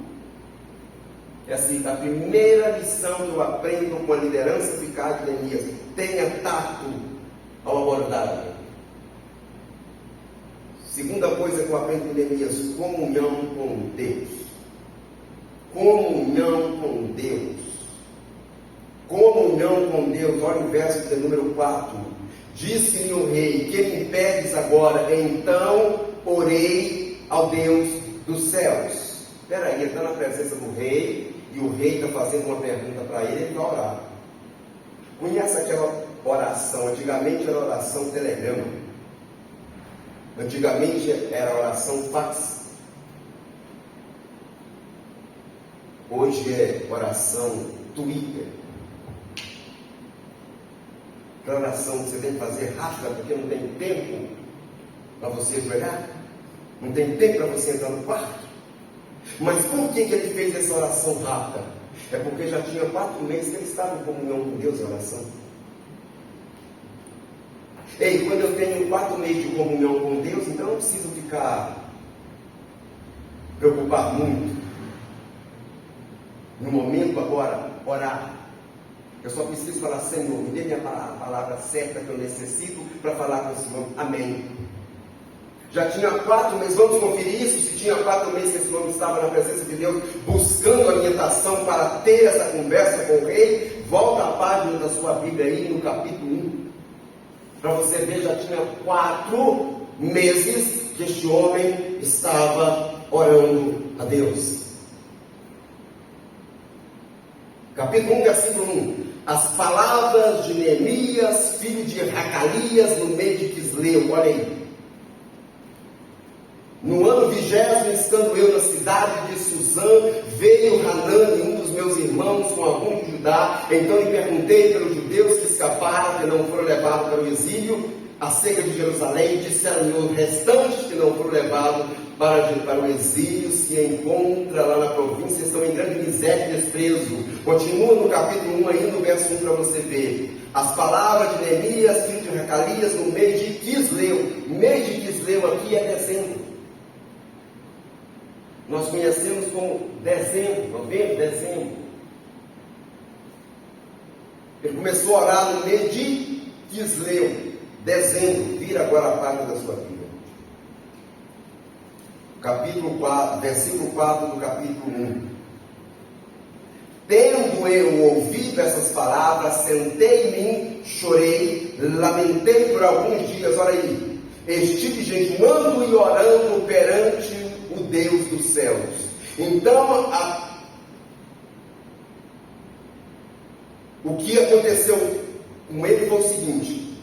É assim, a primeira lição que eu aprendo com a liderança eficaz de Neemias, tenha tato ao abordar. Segunda coisa que eu aprendo com Neemias, comunhão com Deus. Comunhão com Deus. Comunhão com Deus. Olha o verso de número 4. Disse-me o rei, que me impedes agora? Então orei ao Deus dos céus. Espera aí, ele está na presença do rei, e o rei está fazendo uma pergunta para ele, ele vai orar. Conhece aquela oração? Antigamente era oração telegrama. Antigamente era oração fax. Hoje é oração Twitter. Aquela oração que você tem que fazer rápida porque não tem tempo para você ajoelhar, não tem tempo para você entrar no quarto. Mas por que ele fez essa oração rápida? É porque já tinha 4 meses que ele estava em comunhão com Deus em oração. Ei, quando eu tenho 4 meses de comunhão com Deus, então eu não preciso ficar preocupado muito. No momento agora, orar. Eu só preciso falar, Senhor, me dê a palavra certa que eu necessito para falar com o Senhor. Amém. Já tinha 4 meses, vamos conferir isso? Se tinha 4 meses que esse homem estava na presença de Deus, buscando orientação para ter essa conversa com o rei, volta a página da sua Bíblia aí no capítulo 1. Para você ver, já tinha 4 meses que este homem estava orando a Deus. Capítulo 1, versículo 1. As palavras de Neemias, filho de Racalias, no meio de Quisleu. Olha aí. No ano 20º, estando eu na cidade de Suzã, veio Hanani, um dos meus irmãos, com alguns de Judá. Então lhe perguntei pelos judeus que escaparam, que não foram levados para o exílio, acerca de Jerusalém. Disseram-me os restantes que não foram levados para o exílio, se encontra lá na província, estão em grande miséria e desprezo. Continua no capítulo 1 aí, no verso 1, para você ver. As palavras de Neemias, filho de Racalias, no mês de Quisleu. Mês de Quisleu aqui é dezembro. Nós conhecemos como dezembro, novembro, dezembro. Ele começou a orar no mês de Quisleu, dezembro. Vira agora a página da sua Bíblia. Capítulo 4, versículo 4 do capítulo 1. Tendo eu ouvido essas palavras, sentei-me, chorei, lamentei por alguns dias. Olha aí, estive jejuando e orando perante o Deus dos céus. Então, o que aconteceu com ele foi o seguinte: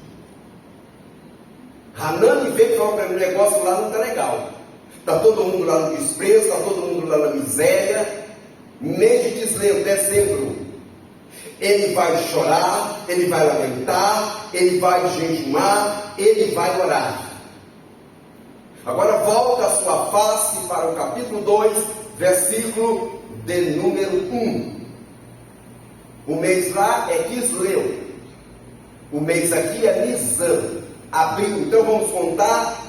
Hanani veio e falou para mim: o negócio lá não está legal. Está todo mundo lá no desprezo, está todo mundo lá na miséria. Mês de Quisleu, dezembro. Ele vai chorar, ele vai lamentar, ele vai jejuar, ele vai orar. Agora volta a sua face para o capítulo 2, versículo de número 1. O mês lá é Quisleu. O mês aqui é Nisan, abril. Então vamos contar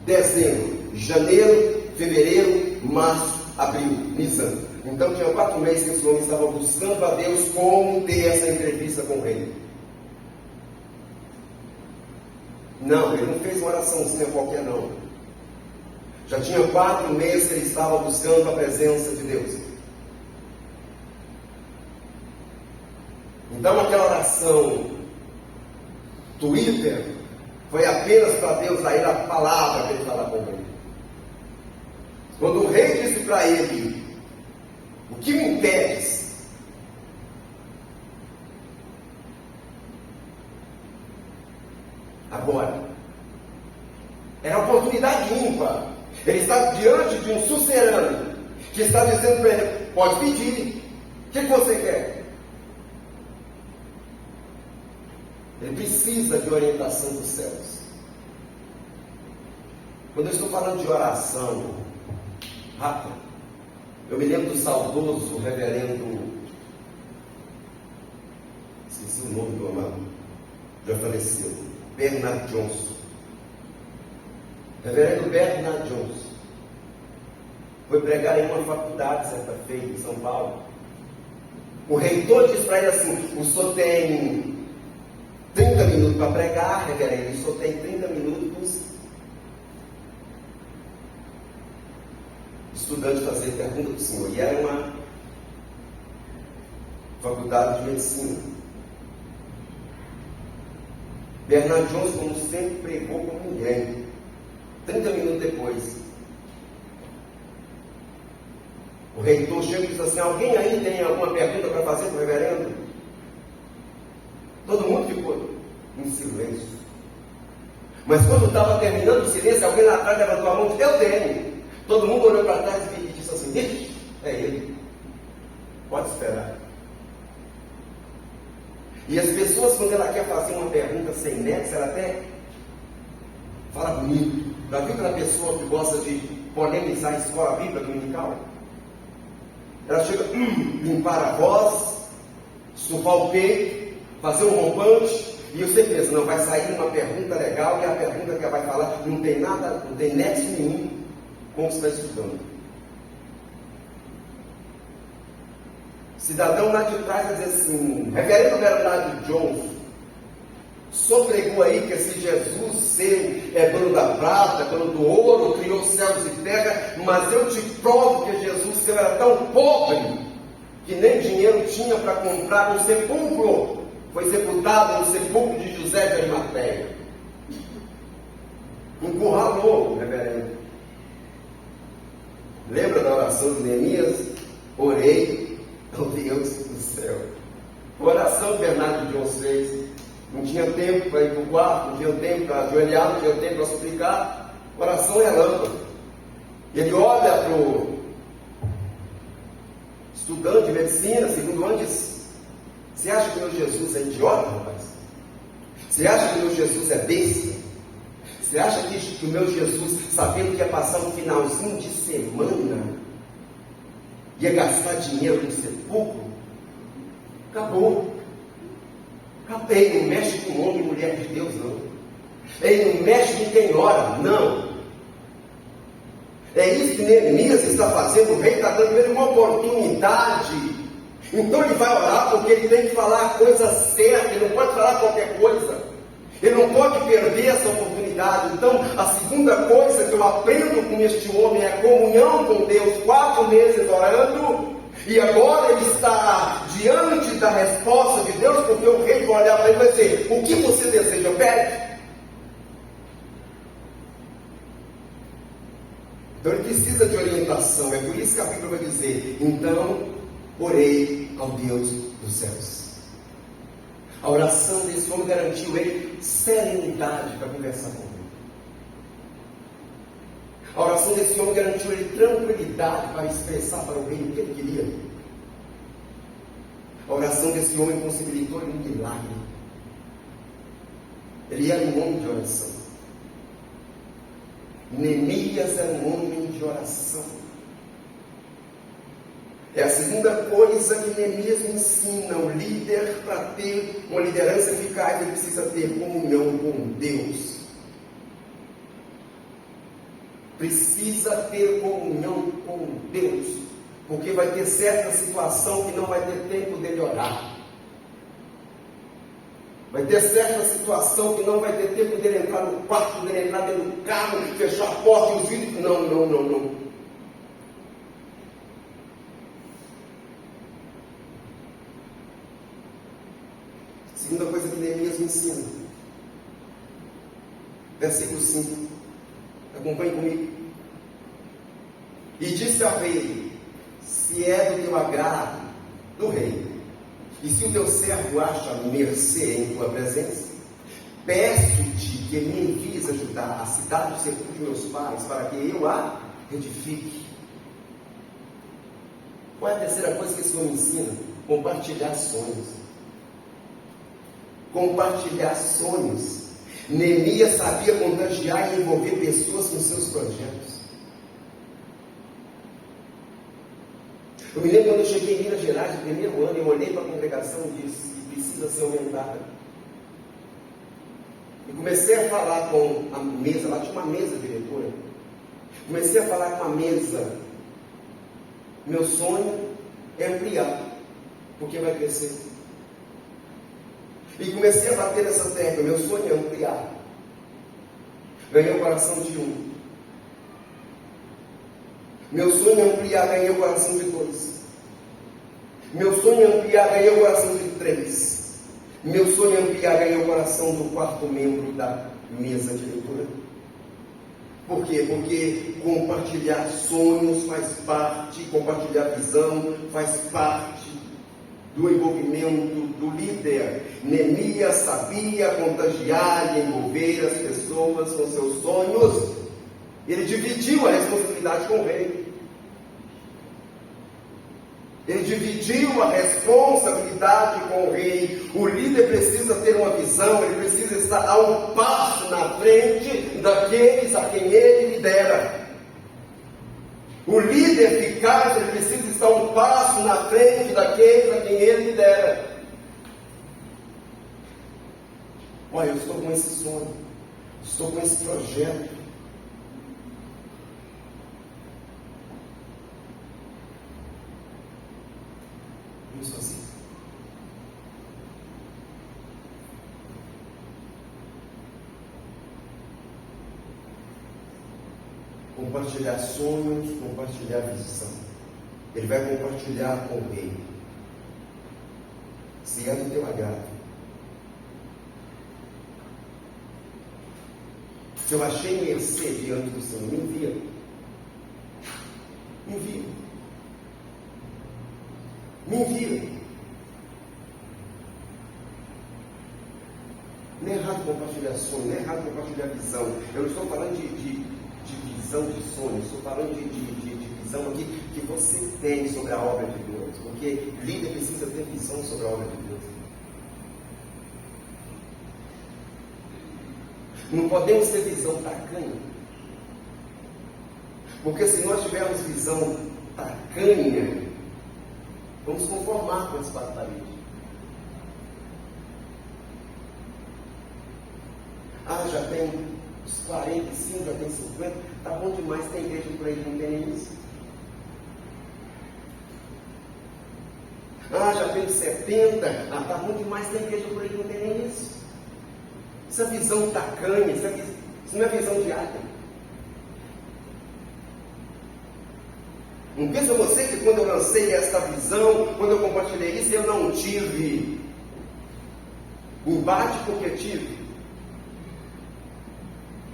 dezembro, janeiro, fevereiro, março, abril, Nisan. Então tinha 4 meses que esse homem estava buscando a Deus como ter essa entrevista com o rei. Não, ele não fez uma oraçãozinha qualquer não. Já tinha 4 meses que ele estava buscando a presença de Deus. Então aquela oração Twitter foi apenas para Deus dar a palavra para ele falar com ele. Quando o rei disse para ele: o que me impedes? Agora, era uma oportunidade ímpar. Ele está diante de um sucerano que está dizendo para ele: pode pedir, o que você quer? Ele precisa de orientação dos céus. Quando eu estou falando de oração rápida, eu me lembro do saudoso reverendo, esqueci o nome do amado, já faleceu, Bernard Johnson. Reverendo Bernard Johnson foi pregar em uma faculdade certa feita em São Paulo. O reitor disse para ele assim: o senhor tem 30 minutos para pregar, reverendo, o senhor tem 30 minutos. Estudante fazer pergunta para o senhor, e era uma faculdade de medicina. Bernard Johnson, como sempre, pregou como ninguém. 30 minutos depois, o reitor chega e diz assim: alguém aí tem alguma pergunta para fazer para o reverendo? Todo mundo ficou em silêncio. Mas quando estava terminando o silêncio, alguém lá atrás levantou a mão e disse: eu tenho. Todo mundo olhou para trás e disse assim: é ele, pode esperar. E as pessoas, quando ela quer fazer uma pergunta sem nexo, ela até fala bonito. Já viu aquela pessoa que gosta de polemizar a escola bíblica dominical? Ela chega a limpar a voz, estufar o peito, fazer um rompante, e você pensa: não, vai sair uma pergunta legal, e a pergunta que ela vai falar não tem nada, não tem nexo nenhum com o que você está estudando. Cidadão lá de trás vai dizer assim: reverendo Bernard Johnson, só pregou aí que esse Jesus seu é dono da prata, dono do ouro, criou céus e terra, mas eu te provo que Jesus seu era tão pobre que nem dinheiro tinha para comprar um sepulcro. Foi sepultado no sepulcro de José de Arimateia. Encurralou, reverendo. Lembra da oração de Neemias? Orei, ao Deus do céu. A oração que Bernardo John fez, não tinha tempo para ir para o quarto, não tinha tempo para ajoelhar, não tinha tempo para suplicar. Oração é lâmpada. Ele olha para o estudante de medicina, segundo ano, diz: você acha que meu Jesus é idiota, rapaz? Você acha que meu Jesus é besta? Você acha que o meu Jesus, sabendo que ia passar um finalzinho de semana, ia gastar dinheiro no sepulcro? Acabou. Ele não mexe com homem e mulher de Deus, não. Ele não mexe com quem ora, não. É isso que Neemias está fazendo. O rei está dando ele uma oportunidade. Então ele vai orar porque ele tem que falar a coisa certa. Ele não pode falar qualquer coisa. Ele não pode perder essa oportunidade. Então a segunda coisa que eu aprendo com este homem é a comunhão com Deus. 4 meses orando. E agora ele está diante da resposta de Deus, porque o rei vai olhar para ele e vai dizer: o que você deseja? Pede. Então ele precisa de orientação. É por isso que a Bíblia vai dizer: então orei ao Deus dos céus. A oração desse homem garantiu ele serenidade para conversar com ele. A oração desse homem garantiu ele tranquilidade para expressar para o rei o que ele queria. A oração desse homem possibilitou um milagre. Ele era um homem de oração. Neemias era um homem de oração. É a segunda coisa que Neemias me ensina. O líder, para ter uma liderança eficaz, ele precisa ter comunhão com Deus. Precisa ter comunhão com Deus, porque vai ter certa situação que não vai ter tempo dele orar. Vai ter certa situação que não vai ter tempo dele entrar no quarto, dele entrar dentro do carro, fechar a porta e os vidros. Não. Segunda coisa que Neemias me ensina. Versículo 5. Acompanhe comigo. E disse ao rei: se é do teu agrado, do rei, e se o teu servo acha mercê em tua presença, peço-te que me envies ajudar a cidade do sepulcro de meus pais, para que eu a edifique. Qual é a terceira coisa que esse homem ensina? Compartilhar sonhos. Compartilhar sonhos. Neemias sabia contagiar e envolver pessoas com seus projetos. Eu me lembro quando eu cheguei em Minas Gerais, no primeiro ano, eu olhei para a congregação e disse: precisa ser aumentada. E comecei a falar com a mesa, lá tinha uma mesa diretora. Comecei a falar com a mesa. Meu sonho é ampliar, porque vai crescer. E comecei a bater nessa tecla. Meu sonho é ampliar. Ganhei o coração de um. Meu sonho é ampliar, ganhei o coração de 2. Meu sonho é ampliar, ganhei o coração de 3. Meu sonho é ampliar, ganhei o coração do 4º membro da mesa diretora. Por quê? Porque compartilhar sonhos faz parte, compartilhar visão faz parte do envolvimento do líder. Neemias sabia contagiar e envolver as pessoas com seus sonhos. Ele dividiu a responsabilidade com o rei. Ele dividiu a responsabilidade com o rei. O líder precisa ter uma visão, ele precisa estar a um passo na frente daqueles a quem ele lidera. O líder eficaz, ele precisa estar um passo na frente daqueles a quem ele lidera. Olha, eu estou com esse sonho, estou com esse projeto. Vamos fazer. Compartilhar sonhos, compartilhar visão. Ele vai compartilhar com o rei. Se é do teu agrado. Se eu achei mercê diante do Senhor, me envia. Me envia. Me envia. Não é errado compartilhar sonho, não é errado compartilhar visão. Eu não estou falando de visão de sonho, estou falando de visão aqui que você tem sobre a obra de Deus. Porque líder precisa ter visão sobre a obra de Deus. Não podemos ter visão tacanha. Porque se nós tivermos visão tacanha, vamos conformar com esse patamar. Já tem os 45, já tem 50, tá bom demais, tem igreja por aí que não tem nem isso. Já tem 70, tá bom demais, tem igreja por aí que não tem nem isso. Isso é visão tacanha, isso não é visão de águia. Não pensa você que quando eu lancei esta visão, quando eu compartilhei isso, eu não tive embate, porque tive.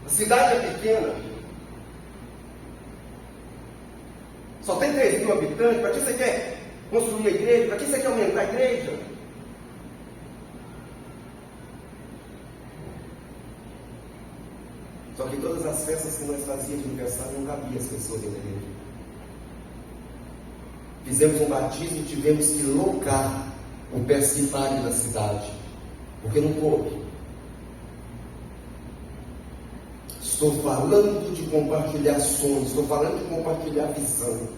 A cidade é pequena, só tem 3.000 habitantes. Para que você quer construir a igreja? Para que você quer aumentar a igreja? Só que todas as festas que nós fazíamos de aniversário não cabia as pessoas da igreja. Fizemos um batismo e tivemos que locar o persifário da cidade, porque não coube. Estou falando de compartilhar sonhos, estou falando de compartilhar visão.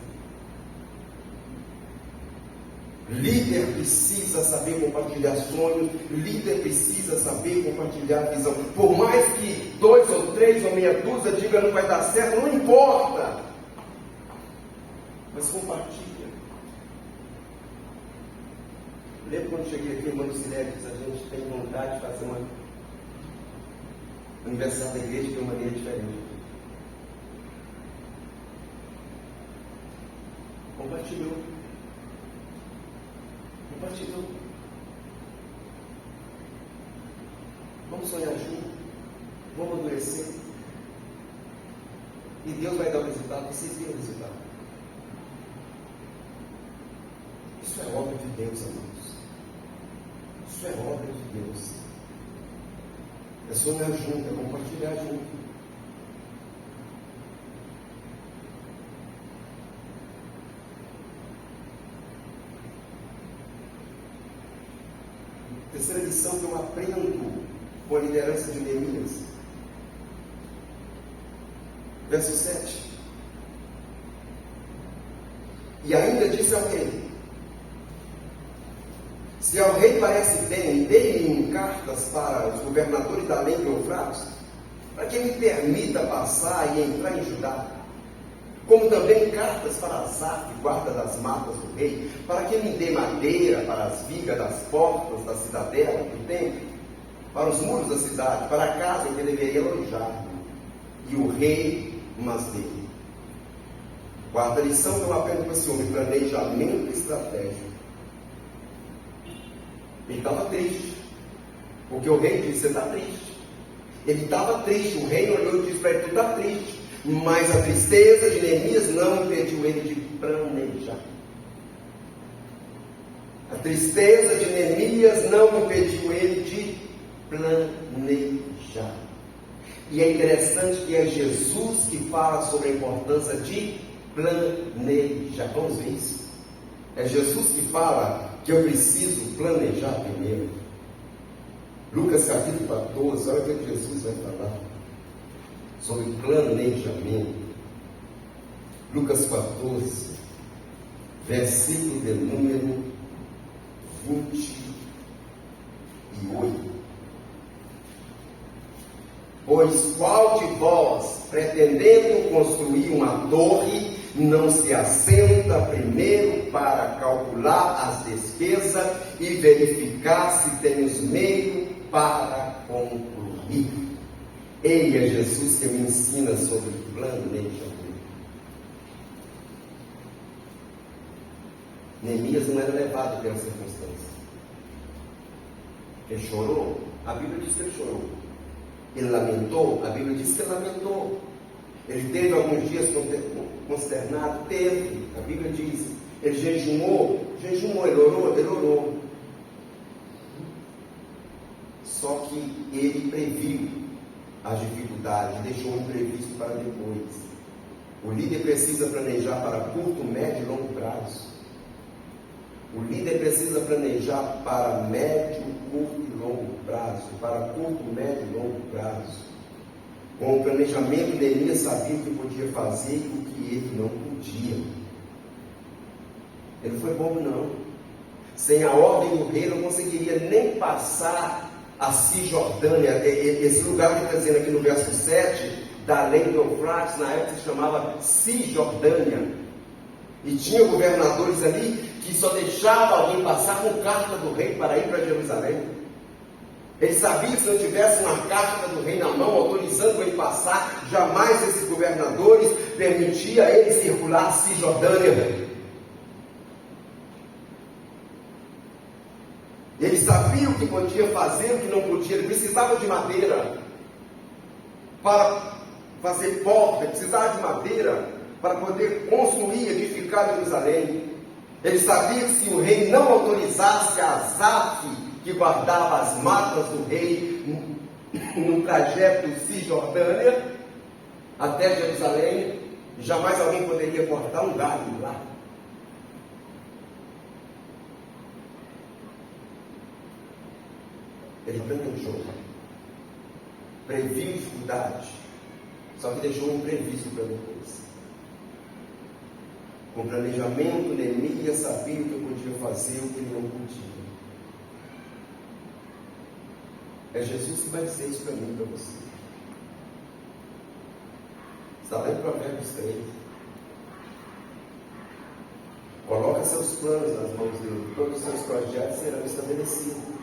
Líder precisa saber compartilhar sonhos, líder precisa saber compartilhar visão. Por mais que 2 ou 3 ou meia dúzia diga não vai dar certo, não importa. Mas compartilha. Lembro quando cheguei aqui, irmão Lucilé, disse, a gente tem vontade de fazer um aniversário da igreja de uma maneira diferente. Compartilhou. Vamos sonhar juntos. Vamos amadurecer. E Deus vai dar o resultado. Vocês viram o resultado. Isso é obra de Deus, amados. Isso é obra de Deus. É sonhar junto, é compartilhar junto. Terceira lição que eu aprendo com a liderança de Neemias. Verso 7. E ainda disse ao rei: se ao rei parece bem, dê-me cartas para os governadores da além de Eufrates, para que me permita passar e entrar em Judá, como também cartas para Asaf, guarda das matas do rei, para que me dê madeira para as vigas das portas da cidadela do templo, para os muros da cidade, para a casa em que deveria alojar-me. E o rei mas deu. Quarta lição que eu aprendo com esse homem: planejamento estratégico. Ele estava triste, porque o rei disse: você está triste. Ele estava triste, o rei olhou e disse para ele: tu está triste. Mas a tristeza de Neemias não impediu ele de planejar. A tristeza de Neemias não impediu ele de planejar. E é interessante que é Jesus que fala sobre a importância de planejar. Vamos ver isso? É Jesus que fala que eu preciso planejar primeiro. Lucas capítulo 14, olha o que Jesus vai falar sobre planejamento. Lucas 14, versículo de número 28. Pois qual de vós, pretendendo construir uma torre, não se assenta primeiro para calcular as despesas e verificar se tem os meios para concluir? Ele é Jesus que me ensina sobre planejamento. Neemias não era levado pela circunstância. Ele chorou? A Bíblia diz que ele chorou. Ele lamentou? A Bíblia diz que ele lamentou. Ele teve alguns dias consternado? Teve. A Bíblia diz. Ele jejuou, ele orou. Só que ele previu as dificuldades, deixou o imprevisto para depois. O líder precisa planejar para curto, médio e longo prazo. O líder precisa planejar para médio, curto e longo prazo. Para curto, médio e longo prazo. Com o planejamento, Neemias sabia o que podia fazer e o que ele não podia. Ele não foi bobo, não. Sem a ordem do rei, não conseguiria nem passar a Cisjordânia. Esse lugar que está dizendo aqui no verso 7, da lei do Eufrates, na época se chamava Cisjordânia. E tinha governadores ali que só deixavam alguém passar com carta do rei para ir para Jerusalém. Ele sabia que se não tivesse uma carta do rei na mão, autorizando ele passar, jamais esses governadores permitiam ele circular a Cisjordânia. Ele sabia o que podia fazer, o que não podia. Ele precisava de madeira para fazer porta, ele precisava de madeira para poder construir, edificar Jerusalém. Ele sabia que se o rei não autorizasse a Asaf, que guardava as matas do rei no trajeto Cisjordânia até Jerusalém, jamais alguém poderia cortar um galho lá. Ele planejou, previu dificuldade, só que deixou um imprevisto para depois. Com planejamento, Neemias sabia o que podia fazer e o que ele não podia. É Jesus que vai dizer isso para mim e para você. Está lá em Provérbios 3. Coloca seus planos nas mãos dele, todos os seus projetos serão estabelecidos.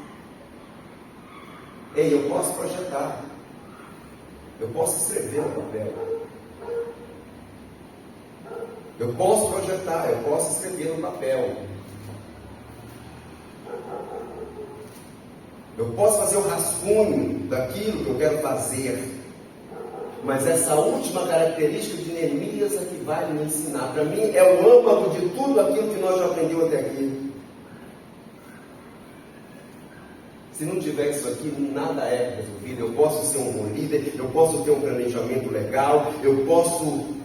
Ei, eu posso projetar, eu posso escrever no papel, eu posso projetar, eu posso escrever no papel, eu posso fazer o rascunho daquilo que eu quero fazer, mas essa última característica de Neemias é que vai me ensinar. Para mim é o âmago de tudo aquilo que nós já aprendemos até aqui. Se não tiver isso aqui, nada é resolvido. Eu posso ser um bom líder, eu posso ter um planejamento legal, eu posso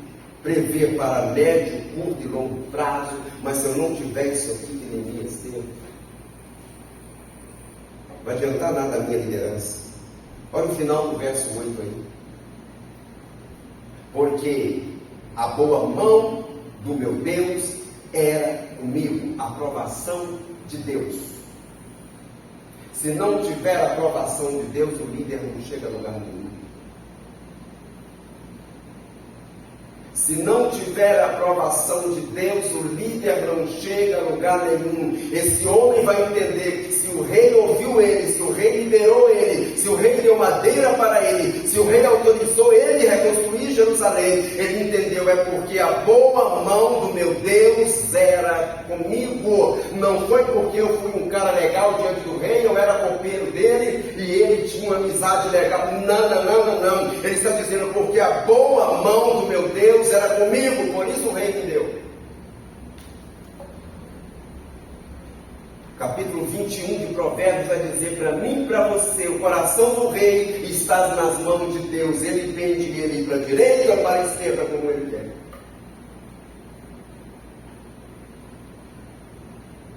prever para médio, curto e longo prazo, mas se eu não tiver isso aqui que Neemias teve, não vai adiantar nada a minha liderança. Olha o final do verso 8 aí. Porque a boa mão do meu Deus era comigo. A aprovação de Deus. Se não tiver a aprovação de Deus, o líder não chega a lugar nenhum. Se não tiver a aprovação de Deus, o líder não chega a lugar nenhum. Esse homem vai entender que se o rei ouviu ele, se o rei liberou ele, se o rei deu madeira para ele, se o rei autorizou ele a reconstruir Jerusalém, ele entendeu, é porque a boa mão do meu Deus era comigo. Não foi porque eu fui um cara legal diante do rei, eu era copeiro dele e ele tinha uma amizade legal. Não. Ele está dizendo, porque a boa mão do meu Deus era comigo, por isso o rei me deu. Capítulo 21 de Provérbios vai dizer para mim e para você, o coração do rei está nas mãos de Deus. Ele pende ele para a direita ou para a esquerda, como ele quer.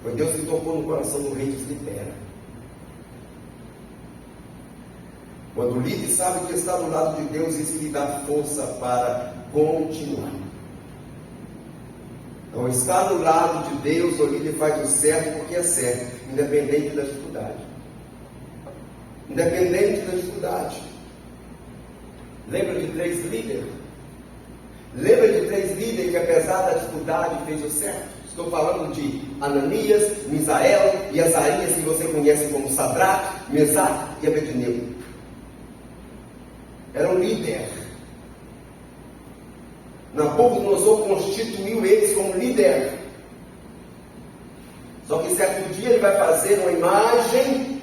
Foi Deus que tocou no coração do rei e libera. Quando o líder sabe que está do lado de Deus, isso lhe dá força para continuar. Então, estar do lado de Deus, o líder faz o certo porque é certo, independente da dificuldade. Independente da dificuldade. Lembra de 3 líderes? Lembra de 3 líderes que, apesar da dificuldade, fez o certo? Estou falando de Ananias, Misael e Azarias, que você conhece como Sadraque, Mesaque e Abednego. Era um líder. Nabucodonosor constituiu eles como líder. Só que certo dia ele vai fazer uma imagem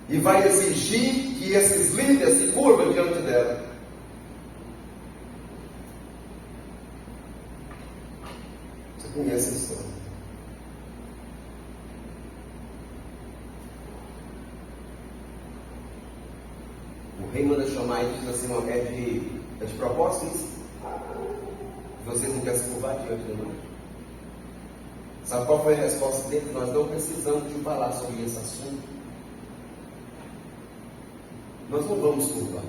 e vai exigir que esses líderes se curvam diante dela. conhece a história. O rei manda chamar e diz assim: é de propósito isso? Vocês não querem se curvar diante de nós? Sabe qual foi a resposta dele? Nós não precisamos de falar sobre esse assunto. Nós não vamos curvar.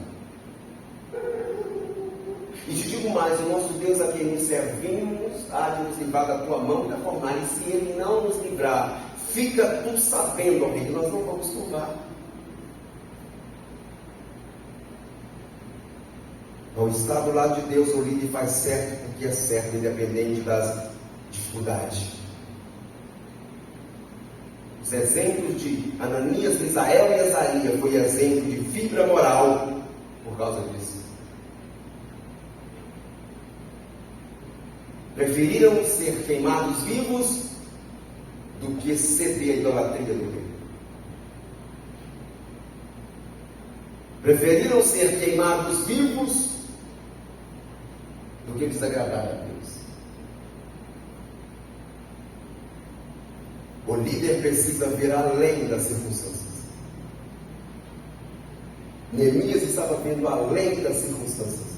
E te digo mais, o nosso Deus a quem nos servimos há de nos livrar da tua mão e da fornalha. E se Ele não nos livrar, fica tu sabendo, ó rei, que nós não vamos curvar. Ao estar do lado de Deus, o líder faz certo porque é certo, independente das dificuldades. Os exemplos de Ananias, Misael e Azaria foi exemplo de fibra moral por causa disso. Preferiram ser queimados vivos do que ceder à idolatria do rei. Preferiram ser queimados vivos do que desagradar a Deus. O líder precisa ver além das circunstâncias. Neemias estava vendo além das circunstâncias.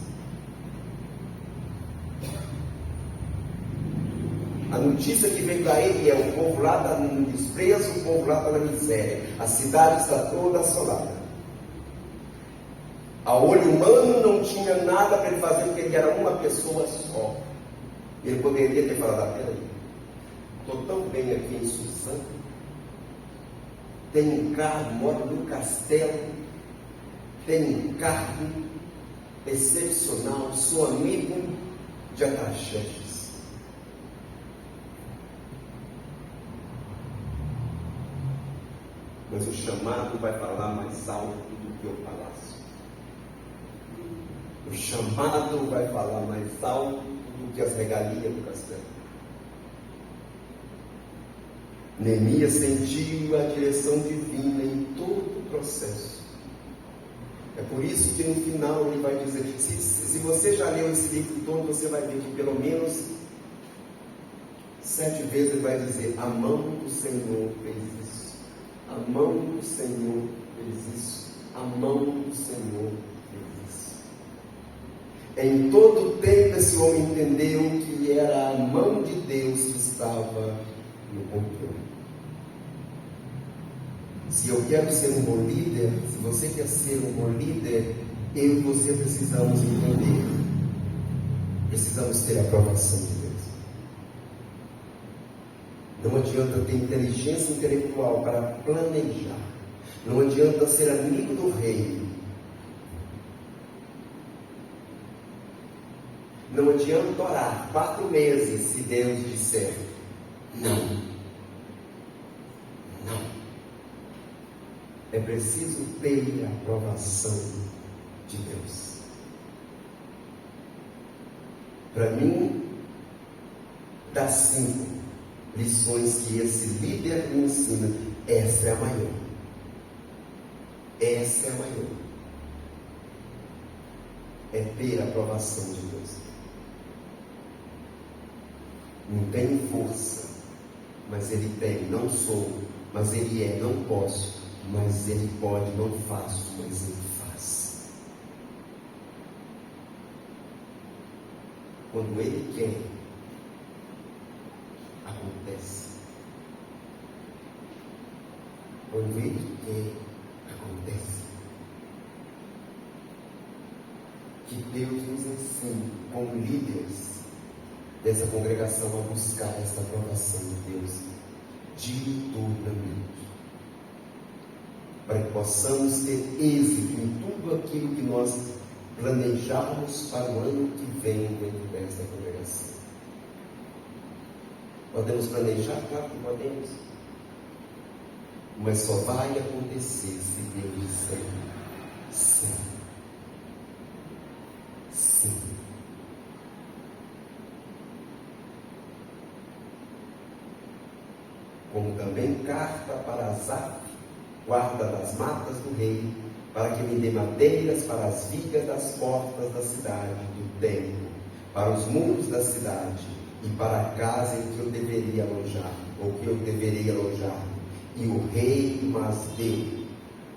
A notícia que veio a ele é: o povo lá está no desprezo, o povo lá está na miséria, a cidade está toda assolada. A olho humano não tinha nada para ele fazer, porque ele era uma pessoa só. Ele poderia ter falado: peraí, estou tão bem aqui em Suzano, tenho um carro, moro no castelo, tenho um cargo excepcional, sou amigo de Ataxerxes. Mas o chamado vai falar mais alto do que o palácio. O chamado vai falar mais alto do que as regalias do castelo. Neemias sentiu a direção divina em todo o processo. É por isso que no final ele vai dizer, se você já leu esse livro todo, você vai ver que pelo menos 7 vezes ele vai dizer: a mão do Senhor fez isso. A mão do Senhor fez isso. A mão do Senhor fez isso. Em todo o tempo esse homem entendeu que era a mão de Deus que estava no controle. Se eu quero ser um bom líder, se você quer ser um bom líder, eu e você precisamos entender. Precisamos ter a aprovação de Deus. Não adianta ter inteligência intelectual para planejar. Não adianta ser amigo do rei. Não adianta orar 4 meses se Deus disser não. Não. É preciso ter a aprovação de Deus. Para mim, das 5 lições que esse líder me ensina, essa é a maior. Essa é a maior. É ter a aprovação de Deus. Não tem força, mas ele tem. Não sou, mas ele é. Não posso, mas ele pode. Não faço, mas ele faz. Quando ele quer, acontece. Quando ele quer, acontece. Que Deus nos ensine, como líderes dessa congregação, a buscar essa aprovação de Deus diuturnamente, para que possamos ter êxito em tudo aquilo que nós planejarmos para o ano que vem dentro desta congregação. Podemos planejar? Claro que podemos. Mas só vai acontecer se Deus disser sim. Sim. Como também carta para Asaf, guarda das matas do rei, para que me dê madeiras para as vigas das portas da cidade, do templo, para os muros da cidade, e para a casa em que eu deveria alojar, ou que eu deveria alojar. E o rei mas deu,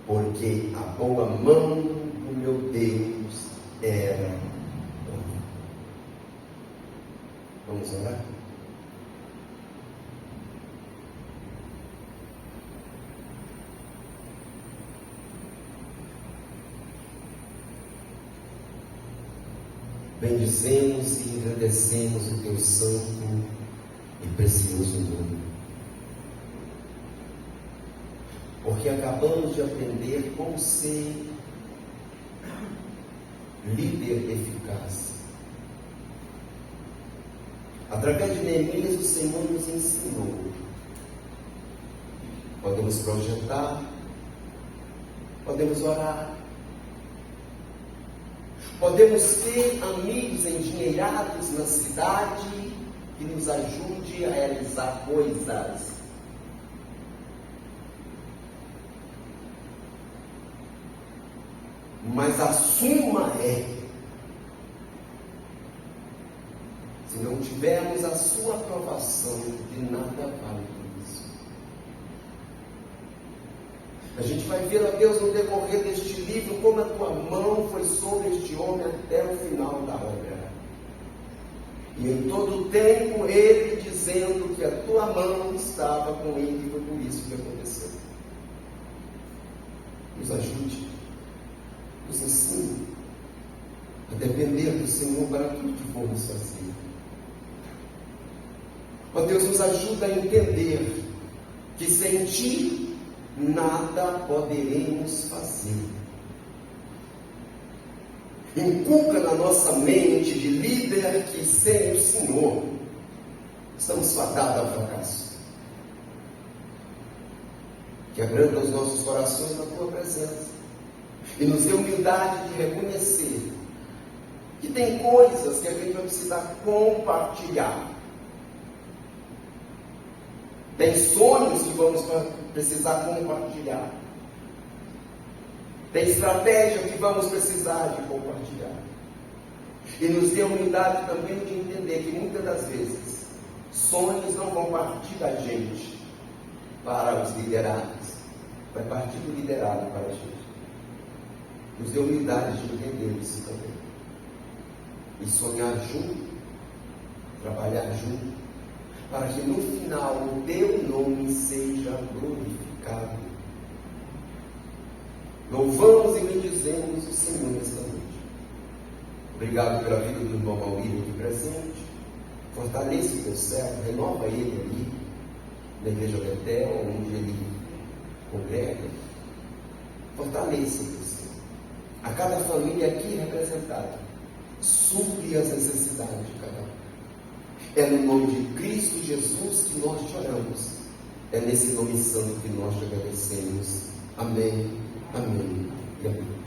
porque a boa mão do meu Deus era comigo. Vamos orar? Bendizemos e agradecemos o teu santo e precioso nome, porque acabamos de aprender como ser líder eficaz. Através de Neemias, o Senhor nos ensinou. Podemos projetar, podemos orar, podemos ter amigos endinheirados na cidade que nos ajude a realizar coisas. Mas a suma é, se não tivermos a sua aprovação, de nada vale isso. A gente vai ver, ó Deus, no decorrer deste livro, como a tua mão foi sobre este homem até o final da obra. E em todo o tempo ele dizendo que a tua mão estava com ele, e foi por isso que aconteceu. Nos ajude, nos ensine a depender do Senhor para tudo que formos fazer. Ó Deus, nos ajuda a entender que sem ti nada poderemos fazer. Inculca na nossa mente de líder que sem o Senhor estamos fadados ao fracasso. Quebrando os nossos corações na tua presença e nos dê humildade de reconhecer que tem coisas que a gente vai precisar compartilhar. Tem sonhos que vamos precisar compartilhar. Tem estratégia que vamos precisar de compartilhar. E nos dê humildade também de entender que muitas das vezes sonhos não vão partir da gente para os liderados, vai partir do liderado para a gente. Nos dê humildade de entender isso também. E sonhar junto, trabalhar junto, para que no final o teu nome seja glorificado. Louvamos e bendizemos o Senhor nesta noite. Obrigado pela vida do irmão Maurílio aqui presente. Fortaleça o teu servo, renova ele ali na igreja Betel, onde ele congrega. Fortaleça o teu servo. A cada família aqui representada, supre as necessidades de cada um. É no nome de Cristo Jesus que nós te oramos. É nesse nome santo que nós te agradecemos. Amém, amém e amém.